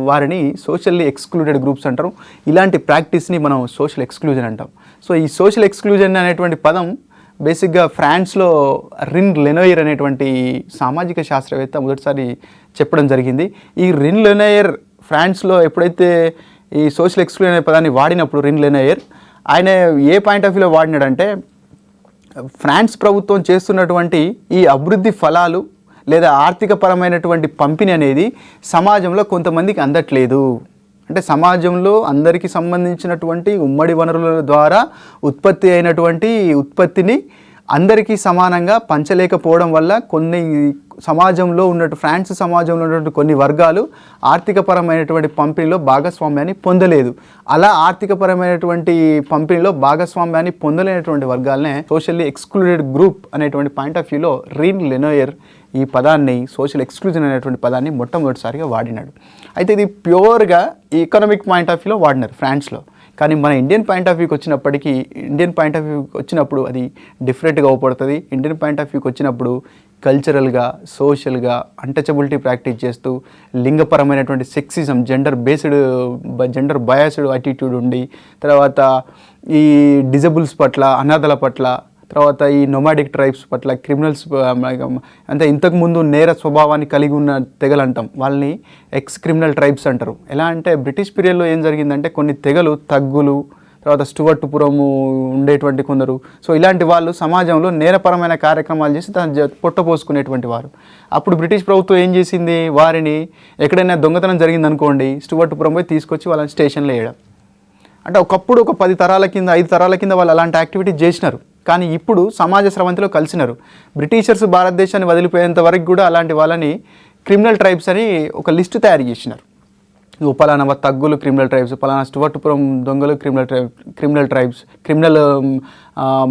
వారిని సోషల్లీ ఎక్స్క్లూడెడ్ గ్రూప్స్ అంటారు. ఇలాంటి ప్రాక్టీస్ని మనం సోషల్ ఎక్స్క్లూజన్ అంటాం. సో ఈ సోషల్ ఎక్స్క్లూజన్ అనేటువంటి పదం బేసిక్గా ఫ్రాన్స్లో రిన్ లెనోయిర్ అనేటువంటి సామాజిక శాస్త్రవేత్త మొదటిసారి చెప్పడం జరిగింది. ఈ రిన్ లెనోయిర్ ఫ్రాన్స్లో ఎప్పుడైతే ఈ సోషల్ ఎక్స్క్లూజన్ అనే పదాన్ని వాడినప్పుడు రిన్ లెనోయిర్ ఆయన ఏ పాయింట్ ఆఫ్ వ్యూలో వాడినాడంటే, ఫ్రాన్స్ ప్రభుత్వం చేస్తున్నటువంటి ఈ అభివృద్ధి ఫలాలు లేదా ఆర్థికపరమైనటువంటి పంపిణీ అనేది సమాజంలో కొంతమందికి అందట్లేదు. అంటే సమాజంలో అందరికీ సంబంధించినటువంటి ఉమ్మడి వనరుల ద్వారా ఉత్పత్తి అయినటువంటి ఉత్పత్తిని అందరికీ సమానంగా పంచలేకపోవడం వల్ల ఫ్రాన్స్ సమాజంలో ఉన్నటువంటి కొన్ని వర్గాలు ఆర్థికపరమైనటువంటి పంపిణీలో భాగస్వామ్యాన్ని పొందలేదు. అలా ఆర్థికపరమైనటువంటి పంపిణీలో భాగస్వామ్యాన్ని పొందలేనటువంటి వర్గాలనే సోషల్లీ ఎక్స్క్లూడెడ్ గ్రూప్ అనేటువంటి పాయింట్ ఆఫ్ వ్యూలో రిన్ లెనోయిర్ ఈ పదాన్ని, సోషల్ ఎక్స్క్లూజన్ అనేటువంటి పదాన్ని మొట్టమొదటిసారిగా వాడినాడు. అయితే ఇది ప్యూర్గా ఈ ఎకనామిక్ పాయింట్ ఆఫ్ వ్యూలో వాడినారు ఫ్రాన్స్లో. కానీ మన ఇండియన్ పాయింట్ ఆఫ్ వ్యూకి వచ్చినప్పుడు అది డిఫరెంట్గా అవపడుతుంది. ఇండియన్ పాయింట్ ఆఫ్ వ్యూకి వచ్చినప్పుడు కల్చరల్గా, సోషల్గా అన్టచబిలిటీ ప్రాక్టీస్ చేస్తూ లింగపరమైనటువంటి సెక్సిజం, జెండర్ బయాస్డ్ అటిట్యూడ్ ఉండి, తర్వాత ఈ డిజబుల్స్ పట్ల, అనాథల పట్ల, తర్వాత ఈ నొమాడిక్ ట్రైబ్స్ పట్ల, క్రిమినల్స్ అంటే ఇంతకుముందు నేర స్వభావాన్ని కలిగి ఉన్న తెగలు అంటాం, వాళ్ళని ఎక్స్ క్రిమినల్ ట్రైబ్స్ అంటారు. ఎలా అంటే బ్రిటిష్ పీరియడ్లో ఏం జరిగిందంటే కొన్ని తెగలు, తగ్గులు, తర్వాత స్టువర్టుపురము ఉండేటువంటి కొందరు, సో ఇలాంటి వాళ్ళు సమాజంలో నేరపరమైన కార్యక్రమాలు చేసి తను పొట్టపోసుకునేటువంటి వారు. అప్పుడు బ్రిటిష్ ప్రభుత్వం ఏం చేసింది, వారిని ఎక్కడైనా దొంగతనం జరిగిందనుకోండి స్టువర్టుపురం పోయి తీసుకొచ్చి వాళ్ళని స్టేషన్లో వేయడం. అంటే ఒకప్పుడు ఒక 5 తరాల కింద వాళ్ళు అలాంటి యాక్టివిటీ చేసినారు. కానీ ఇప్పుడు సమాజ స్రవంతిలో కలిసినారు. బ్రిటిషర్స్ భారతదేశాన్ని వదిలిపోయేంత వరకు కూడా అలాంటి వాళ్ళని క్రిమినల్ ట్రైబ్స్ అని ఒక లిస్టు తయారు చేసినారు. పలానా తగ్గులు క్రిమినల్ ట్రైబ్స్, పలానా స్టువర్టుపురం దొంగలు criminal tribes, criminal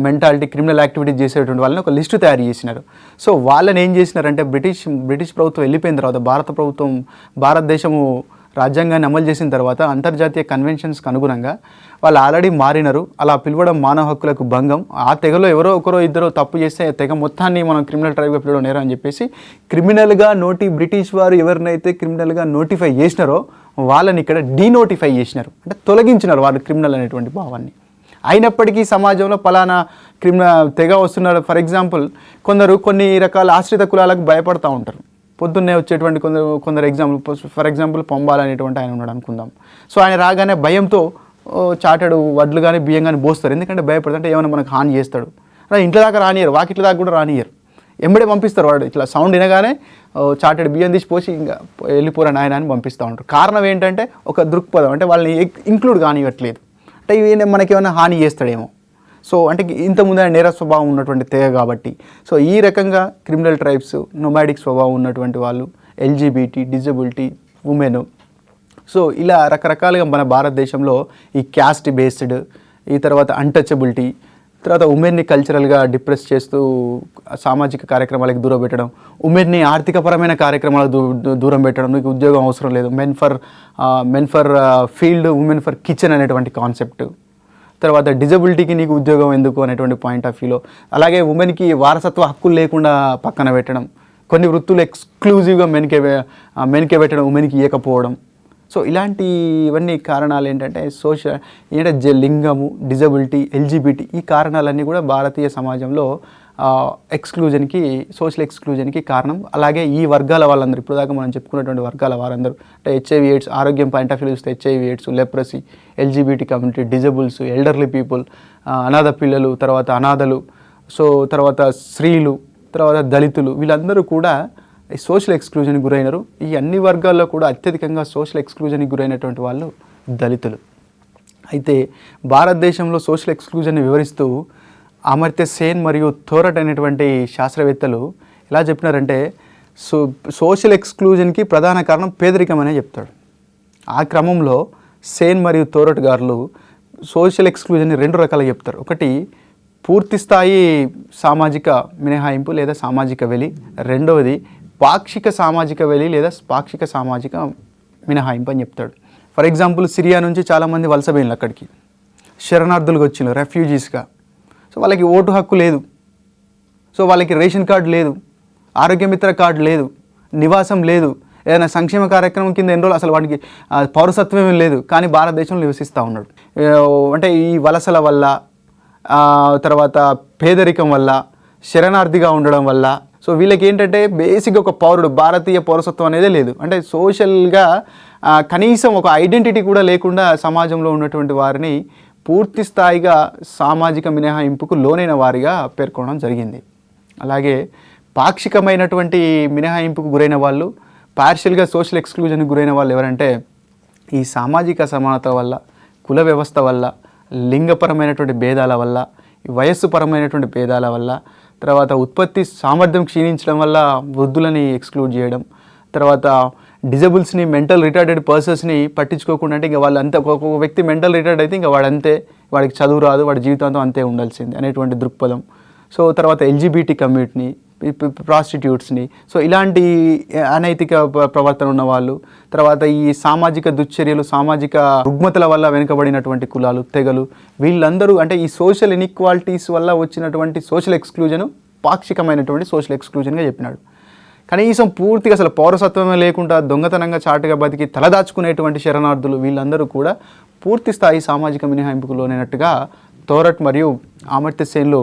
mentality, criminal activities చేసేటువంటి వాళ్ళని ఒక లిస్టు తయారు చేసినారు. సో వాళ్ళని ఏం చేసినారంటే బ్రిటిష్ ప్రభుత్వం వెళ్ళిపోయిన తర్వాత భారతదేశము రాజ్యాంగాన్ని అమలు చేసిన తర్వాత అంతర్జాతీయ కన్వెన్షన్స్కి అనుగుణంగా వాళ్ళు ఆల్రెడీ మారినారు. అలా పిలవడం మానవ హక్కులకు భంగం. ఆ తెగలో ఎవరో ఒకరో ఇద్దరు తప్పు చేస్తే తెగ మొత్తాన్ని మనం క్రిమినల్ ట్రైబ్గా పిలవడం నేరం అని చెప్పేసి బ్రిటిష్ వారు ఎవరినైతే క్రిమినల్గా నోటిఫై చేసినారో వాళ్ళని ఇక్కడ డీనోటిఫై చేసినారు, అంటే తొలగించినారు వారు క్రిమినల్ అనేటువంటి భావాన్ని. అయినప్పటికీ సమాజంలో పలానా తెగ వస్తున్నారు. ఫర్ ఎగ్జాంపుల్ కొన్ని రకాల ఆశ్రిత కులాలకు భయపడతా ఉంటారు. పొద్దున్నే వచ్చేటువంటి ఫర్ ఎగ్జాంపుల్ పొంబాల అనేటువంటి ఆయన ఉన్నాడు అనుకుందాం. సో ఆయన రాగానే భయంతో చాటడు వడ్లు కానీ బియ్యం కానీ పోస్తారు. ఎందుకంటే భయపడుతుంటే ఏమైనా మనకు హాని చేస్తాడు. ఇంట్లో దాకా రానియరు, వాకిట్ల దాకా కూడా రానియరు, ఎంబడే పంపిస్తారు. వాడు ఇట్లా సౌండ్ వినగానే చాటెడ్ బియ్యం తీసి పోసి ఇంకా వెళ్ళిపోరా నాయన అని పంపిస్తూ ఉంటారు. కారణం ఏంటంటే ఒక దృక్పథం, అంటే వాళ్ళని ఇంక్లూడ్ కానివ్వట్లేదు, అంటే ఇవి మనకేమైనా హాని చేస్తాడేమో. సో అంటే ఇంతకుముందు నేర స్వభావం ఉన్నటువంటి తెగ కాబట్టి. సో ఈ రకంగా క్రిమినల్ ట్రైబ్స్, నొమాడిక్ స్వభావం ఉన్నటువంటి వాళ్ళు, ఎల్జీబీటీ, డిజబిలిటీ, ఉమెన్, సో ఇలా రకరకాలుగా మన భారతదేశంలో ఈ క్యాస్ట్ బేస్డ్, ఈ తర్వాత అన్టచబిలిటీ, తర్వాత ఉమెన్ని కల్చరల్గా డిప్రెస్ చేస్తూ సామాజిక కార్యక్రమాలకు దూరం పెట్టడం, ఉమెన్ని ఆర్థికపరమైన కార్యక్రమాలకు దూరం పెట్టడం, నీకు ఉద్యోగం అవసరం లేదు, men for field, women for kitchen అనేటువంటి కాన్సెప్ట్, తర్వాత డిజబిలిటీకి నీకు ఉద్యోగం ఎందుకు అనేటువంటి పాయింట్ ఆఫ్ వ్యూలో, అలాగే ఉమెన్కి వారసత్వ హక్కులు లేకుండా పక్కన పెట్టడం, కొన్ని వృత్తులు ఎక్స్క్లూజివ్గా మెన్కే పెట్టడం, ఉమెన్కి ఇవ్వకపోవడం. సో ఇలాంటివన్నీ కారణాలు ఏంటంటే లింగము, డిజబిలిటీ, ఎల్జిబిటీ, ఈ కారణాలన్నీ కూడా భారతీయ సమాజంలో సోషల్ ఎక్స్క్లూజన్కి కారణం. అలాగే ఈ వర్గాల వాళ్ళందరూ, ఇప్పుడు దాకా మనం చెప్పుకున్నటువంటి వర్గాల వారందరూ, అంటే హెచ్ఐవి ఎయిడ్స్, ఆరోగ్యం పాయింట్ ఆఫ్ వ్యూ చూస్తే HIV AIDS, leprosy, LGBT community, decibels, elderly people, అనాథ పిల్లలు, తర్వాత అనాథలు, సో తర్వాత స్త్రీలు, తర్వాత దళితులు, వీళ్ళందరూ కూడా సోషల్ ఎక్స్క్లూజన్కి గురైనారు. ఈ అన్ని వర్గాల్లో కూడా అత్యధికంగా సోషల్ ఎక్స్క్లూజన్కి గురైనటువంటి వాళ్ళు దళితులు. అయితే భారతదేశంలో సోషల్ ఎక్స్క్లూజన్ని వివరిస్తూ అమర్త్య సేన్ మరియు థోరట్ అనేటువంటి శాస్త్రవేత్తలు ఎలా చెప్పినారంటే, సోషల్ ఎక్స్క్లూజన్కి ప్రధాన కారణం పేదరికం అనే చెప్తాడు. ఆ క్రమంలో సేన్ మరియు థోరట్ గారు సోషల్ ఎక్స్క్లూజన్ని 2 రకాలుగా చెప్తారు. ఒకటి పూర్తి స్థాయి సామాజిక మినహాయింపు లేదా సామాజిక వెలి, రెండవది పాక్షిక సామాజిక వెలి లేదా పాక్షిక సామాజిక మినహాయింపు అని చెప్తాడు. ఫర్ ఎగ్జాంపుల్, సిరియా నుంచి చాలామంది వలసపోయినారు, అక్కడికి శరణార్థులుగా వచ్చినారు, రెఫ్యూజీస్గా. సో వాళ్ళకి ఓటు హక్కు లేదు, సో వాళ్ళకి రేషన్ కార్డు లేదు, ఆరోగ్యమిత్ర కార్డు లేదు, నివాసం లేదు, ఏదైనా సంక్షేమ కార్యక్రమం కింద ఎన్ని రోజులు అసలు వాడికి పౌరసత్వమే లేదు, కానీ భారతదేశంలో నివసిస్తూ ఉన్నాడు. అంటే ఈ వలసల వల్ల, తర్వాత పేదరికం వల్ల, శరణార్థిగా ఉండడం వల్ల, సో వీళ్ళకి ఏంటంటే బేసిక్గా ఒక పౌరుడు, భారతీయ పౌరసత్వం అనేదే లేదు. అంటే సోషల్గా కనీసం ఒక ఐడెంటిటీ కూడా లేకుండా సమాజంలో ఉన్నటువంటి వారిని పూర్తి స్థాయిగా సామాజిక మినహాయింపుకు లోనైన వారిగా పేర్కొనడం జరిగింది. అలాగే పాక్షికమైనటువంటి మినహాయింపుకు గురైన వాళ్ళు, పార్షియల్గా సోషల్ ఎక్స్క్లూజన్కి గురైన వాళ్ళు ఎవరంటే, ఈ సామాజిక అసమానత వల్ల, కుల వ్యవస్థ వల్ల, లింగపరమైనటువంటి భేదాల వల్ల, వయస్సుపరమైనటువంటి భేదాల వల్ల, తర్వాత ఉత్పత్తి సామర్థ్యం క్షీణించడం వల్ల వృద్ధులని ఎక్స్క్లూడ్ చేయడం, తర్వాత డిజబుల్స్ని, మెంటల్ రిటార్డెడ్ పర్సన్స్ని పట్టించుకోకుండా, అంటే ఇంకా వాళ్ళు అంతే, ఒక వ్యక్తి మెంటల్ రిటార్డ్ అయితే ఇంకా వాడంతే, వాడికి చదువు రాదు, వాడి జీవితాంతం అంతే ఉండాల్సింది అనేటువంటి దృక్పథం. సో తర్వాత ఎల్జిబిటీ కమ్యూనిటీని, ప్రాస్టిట్యూట్స్ని, సో ఇలాంటి అనైతిక ప్రవర్తన ఉన్న వాళ్ళు, తర్వాత ఈ సామాజిక దుశ్చర్యలు, సామాజిక రుగ్మతల వల్ల వెనుకబడినటువంటి కులాలు, తెగలు, వీళ్ళందరూ అంటే ఈ సోషల్ ఇన్ఈక్వాలిటీస్ వల్ల వచ్చినటువంటి సోషల్ ఎక్స్క్లూజన్ పాక్షికమైనటువంటి సోషల్ ఎక్స్క్లూజన్గా చెప్పినాడు. కనీసం పూర్తిగా అసలు పౌరసత్వమే లేకుండా దొంగతనంగా చాటుగా బతికి తలదాచుకునేటువంటి శరణార్థులు, వీళ్ళందరూ కూడా పూర్తి స్థాయి సామాజిక మినహాయింపుకు లోనైనట్టుగా థోరట్ మరియు అమర్త్య సేన్లు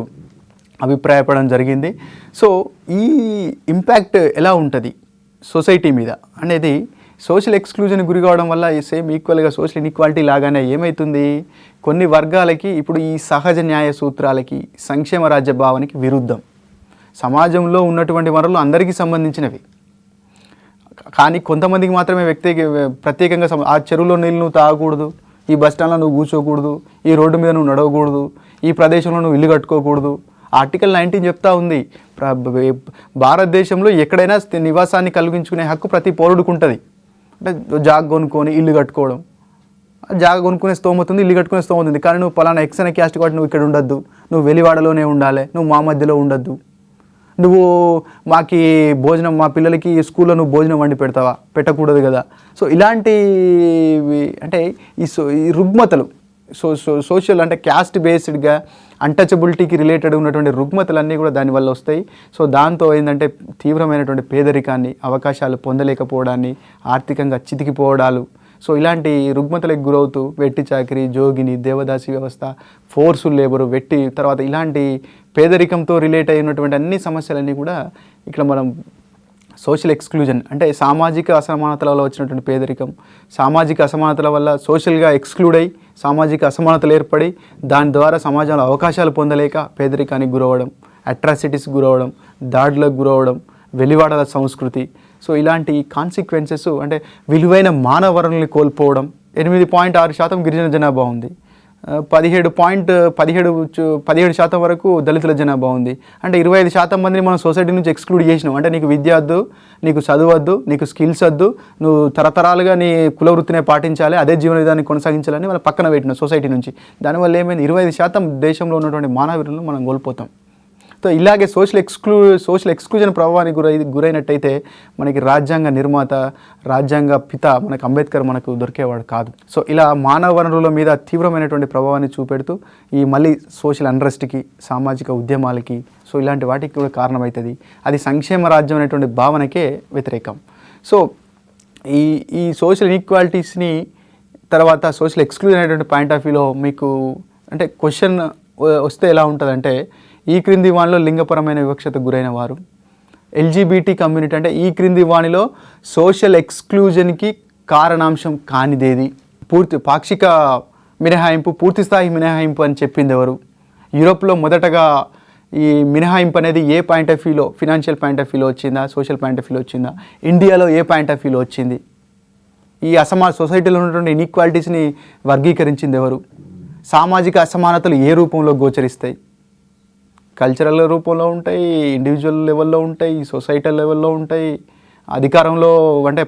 అభిప్రాయపడడం జరిగింది. సో ఈ ఇంపాక్ట్ ఎలా ఉంటుంది సొసైటీ మీద అనేది, సోషల్ ఎక్స్క్లూజన్ గురి కావడం వల్ల సేమ్ ఈక్వల్గా సోషల్ ఇన్ఈక్వాలిటీ లాగానే ఏమవుతుంది, కొన్ని వర్గాలకి ఇప్పుడు ఈ సహజ న్యాయ సూత్రాలకి, సంక్షేమ రాజ్య భావానికి విరుద్ధం. సమాజంలో ఉన్నటువంటి వనరులు అందరికీ సంబంధించినవి, కానీ కొంతమందికి మాత్రమే ప్రత్యేకంగా ఆ చెరువులో నీళ్ళు నువ్వు తాగకూడదు, ఈ బస్ స్టాండ్లో నువ్వు కూర్చోకూడదు, ఈ రోడ్డు మీద నువ్వు నడవకూడదు, ఈ ప్రదేశంలో నువ్వు ఇల్లు కట్టుకోకూడదు. ఆర్టికల్ 19 చెప్తా ఉంది, భారతదేశంలో ఎక్కడైనా నివాసాన్ని కలిగించుకునే హక్కు ప్రతి పౌరుడికి ఉంటుంది. అంటే జాగ కొనుక్కొని ఇల్లు కట్టుకోవడం, జాగ కొనుక్కునే స్తోమత ఉంది, ఇల్లు కట్టుకునే స్తోమత ఉంది, కానీ నువ్వు పలానా ఎక్స్ అనే క్యాస్ట్ కాబట్టి నువ్వు ఇక్కడ ఉండొద్దు, నువ్వు వెలివాడలోనే ఉండాలి, నువ్వు మా మధ్యలో ఉండొద్దు, నువ్వు మాకి భోజనం, మా పిల్లలకి స్కూల్లో నువ్వు భోజనం వండి పెడతావా, పెట్టకూడదు కదా. సో ఇలాంటి అంటే ఈ రుగ్మతలు, సోషల్ అంటే క్యాస్ట్ బేస్డ్గా అన్టచబిలిటీకి రిలేటెడ్ ఉన్నటువంటి రుగ్మతలన్నీ కూడా దానివల్ల వస్తాయి. సో దాంతో ఏంటంటే తీవ్రమైనటువంటి పేదరికాన్ని, అవకాశాలు పొందలేకపోవడాన్ని, ఆర్థికంగా చితికిపోవడాలు, సో ఇలాంటి రుగ్మతలకు గురవుతూ వెట్టి చాకరీ, జోగిని, దేవదాసి వ్యవస్థ, ఫోర్సుల్ లేబరు, తర్వాత ఇలాంటి పేదరికంతో రిలేట్ అయినటువంటి అన్ని సమస్యలన్నీ కూడా ఇక్కడ మనం సోషల్ ఎక్స్క్లూజన్ అంటే సామాజిక అసమానతల వల్ల వచ్చినటువంటి పేదరికం, సామాజిక అసమానతల వల్ల సోషల్గా ఎక్స్క్లూడ్ అయ్యి సామాజిక అసమానతలు ఏర్పడి దాని ద్వారా సమాజంలో అవకాశాలు పొందలేక పేదరికానికి గురవడం, అట్రాసిటీస్ గురవడం, దాడులకు గురవడం, వెలివాడల సంస్కృతి, సో ఇలాంటి కాన్సిక్వెన్సెస్ అంటే విలువైన మానవ వనరుల్ని కోల్పోవడం. 8.6% గిరిజన జనాభా ఉంది. 17% వరకు దళితుల జనాభా ఉంది. అంటే 25% మందిని మనం సొసైటీ నుంచి ఎక్స్క్లూడ్ చేసినాం. అంటే నీకు విద్య వద్దు, నీకు చదువు వద్దు, నీకు స్కిల్స్ వద్దు, నువ్వు తరతరాలుగా నీ కుల వృత్తినే పాటించాలి, అదే జీవన విధాన్ని కొనసాగించాలని మనం పక్కన పెట్టినాం సొసైటీ నుంచి. దానివల్ల ఏమైంది, 25% దేశంలో ఉన్నటువంటి మానవులను మనం కోల్పోతాం. సో ఇలాగే సోషల్ ఎక్స్క్లూజన్ ప్రభావానికి గురైనట్టయితే మనకి రాజ్యాంగ నిర్మాత, రాజ్యాంగ పిత మనకు అంబేద్కర్ మనకు దొరికేవాడు కాదు. సో ఇలా మానవ వనరుల మీద తీవ్రమైనటువంటి ప్రభావాన్ని చూపెడుతూ ఈ మళ్ళీ సోషల్ అన్రెస్ట్కి, సామాజిక ఉద్యమాలకి, సో ఇలాంటి వాటికి కూడా కారణమవుతుంది. అది సంక్షేమ రాజ్యం అనేటువంటి భావనకే వ్యతిరేకం. సో ఈ సోషల్ ఇన్ఈక్వాలిటీస్ని తర్వాత సోషల్ ఎక్స్క్లూజన్ అనేటువంటి పాయింట్ ఆఫ్ వ్యూలో మీకు అంటే క్వశ్చన్ వస్తే ఎలా ఉంటుందంటే, ఈ క్రింది వాణిలో లింగపరమైన వివక్షతకు గురైన వారు, ఎల్జీబీటీ కమ్యూనిటీ అంటే ఈ క్రింది వాణిలో సోషల్ ఎక్స్క్లూజన్కి కారణాంశం కానిదేది, పాక్షిక మినహాయింపు, పూర్తిస్థాయి మినహాయింపు అని చెప్పింది ఎవరు, యూరోప్లో మొదటగా ఈ మినహాయింపు అనేది ఏ పాయింట్ ఆఫ్ వ్యూలో, ఫినాన్షియల్ పాయింట్ ఆఫ్ వ్యూలో వచ్చిందా, సోషల్ పాయింట్ ఆఫ్ వ్యూలో వచ్చిందా, ఇండియాలో ఏ పాయింట్ ఆఫ్ వ్యూలో వచ్చింది, ఈ సొసైటీలో ఉన్నటువంటి ఇన్ఈక్వాలిటీస్ని వర్గీకరించింది ఎవరు, సామాజిక అసమానతలు ఏ రూపంలో గోచరిస్తాయి, కల్చరల్ రూపంలో ఉంటాయి, ఇండివిజువల్ లెవెల్లో ఉంటాయి, సొసైటల్ లెవెల్లో ఉంటాయి, అధికారంలో అంటే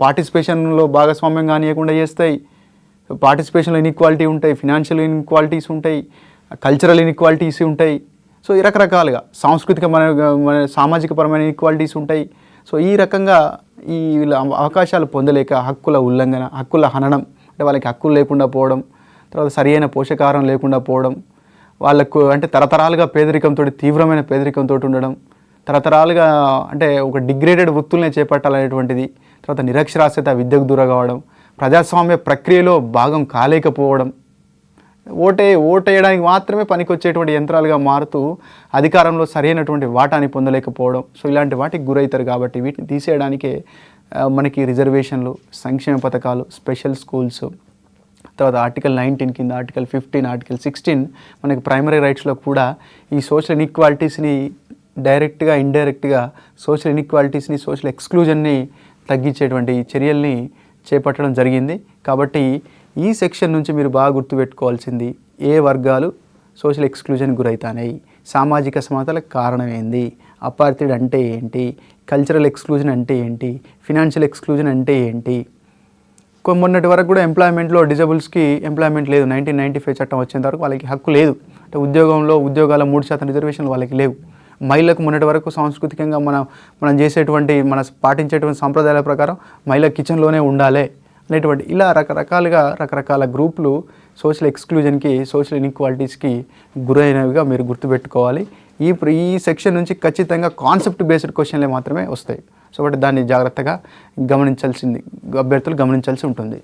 పార్టిసిపేషన్లో భాగస్వామ్యం కానియకుండా చేస్తాయి, పార్టిసిపేషన్లో ఇన్ఈక్వాలిటీ ఉంటాయి, ఫినాన్షియల్ ఇన్ఈక్వాలిటీస్ ఉంటాయి, కల్చరల్ ఇన్ఈక్వాలిటీస్ ఉంటాయి. సో ఈ రకరకాలుగా సాంస్కృతిక సామాజికపరమైన ఇన్ఈక్వాలిటీస్ ఉంటాయి. సో ఈ రకంగా ఈ అవకాశాలు పొందలేక హక్కుల ఉల్లంఘన, హక్కుల హననం, అంటే వాళ్ళకి హక్కులు లేకుండా పోవడం, తర్వాత సరియైన పోషకాహారం లేకుండా పోవడం, వాళ్ళకు అంటే తరతరాలుగా పేదరికంతో, తీవ్రమైన పేదరికంతో ఉండడం, తరతరాలుగా అంటే ఒక డిగ్రేడెడ్ వృత్తులనే చేపట్టాలనేటువంటిది, తర్వాత నిరక్షరాస్యత, విద్యకు దూరం కావడం, ప్రజాస్వామ్య ప్రక్రియలో భాగం కాలేకపోవడం, ఓటేయడానికి మాత్రమే పనికొచ్చేటువంటి యంత్రాలుగా మారుతూ అధికారంలో సరైనటువంటి వాటాని పొందలేకపోవడం. సో ఇలాంటి వాటికి గురవుతారు. కాబట్టి వీటిని తీసేయడానికే మనకి రిజర్వేషన్లు, సంక్షేమ పథకాలు, స్పెషల్ స్కూల్స్, తర్వాత ఆర్టికల్ 19 కింద ఆర్టికల్ 15, ఆర్టికల్ 16 మనకి ప్రైమరీ రైట్స్లో కూడా ఈ సోషల్ ఇన్ఈక్వాలిటీస్ని డైరెక్ట్గా, ఇండైరెక్ట్గా సోషల్ ఇన్ఈక్వాలిటీస్ని, సోషల్ ఎక్స్క్లూజన్ని తగ్గించేటువంటి చర్యల్ని చేపట్టడం జరిగింది. కాబట్టి ఈ సెక్షన్ నుంచి మీరు బాగా గుర్తుపెట్టుకోవాల్సింది, ఏ వర్గాలు సోషల్ ఎక్స్క్లూజన్ గురవుతాయి, సామాజిక సమానతలకు కారణం ఏంది, అపార్థిడ్ అంటే ఏంటి, కల్చరల్ ఎక్స్క్లూజన్ అంటే ఏంటి, ఫినాన్షియల్ ఎక్స్క్లూజన్ అంటే ఏంటి. మొన్నటి వరకు కూడా ఎంప్లాయ్మెంట్లో డిజబుల్స్కి ఎంప్లాయ్మెంట్ లేదు. 1995 చట్టం వచ్చేంత వరకు వాళ్ళకి హక్కు లేదు. అంటే ఉద్యోగాల 3% రిజర్వేషన్లు వాళ్ళకి లేవు. మహిళలకు మొన్నటి వరకు సాంస్కృతికంగా మనం పాటించేటువంటి సాంప్రదాయాల ప్రకారం మహిళ కిచెన్లోనే ఉండాలి అనేటువంటి ఇలా రకరకాల గ్రూపులు సోషల్ ఎక్స్క్లూజన్కి, సోషల్ ఇన్ఈక్వాలిటీస్కి గురైనవిగా మీరు గుర్తుపెట్టుకోవాలి. ఈ సెక్షన్ నుంచి ఖచ్చితంగా కాన్సెప్ట్ బేస్డ్ క్వశ్చన్లే మాత్రమే వస్తాయి. సో దాన్ని జాగ్రత్తగా అభ్యర్థులు గమనించాల్సి ఉంటుంది.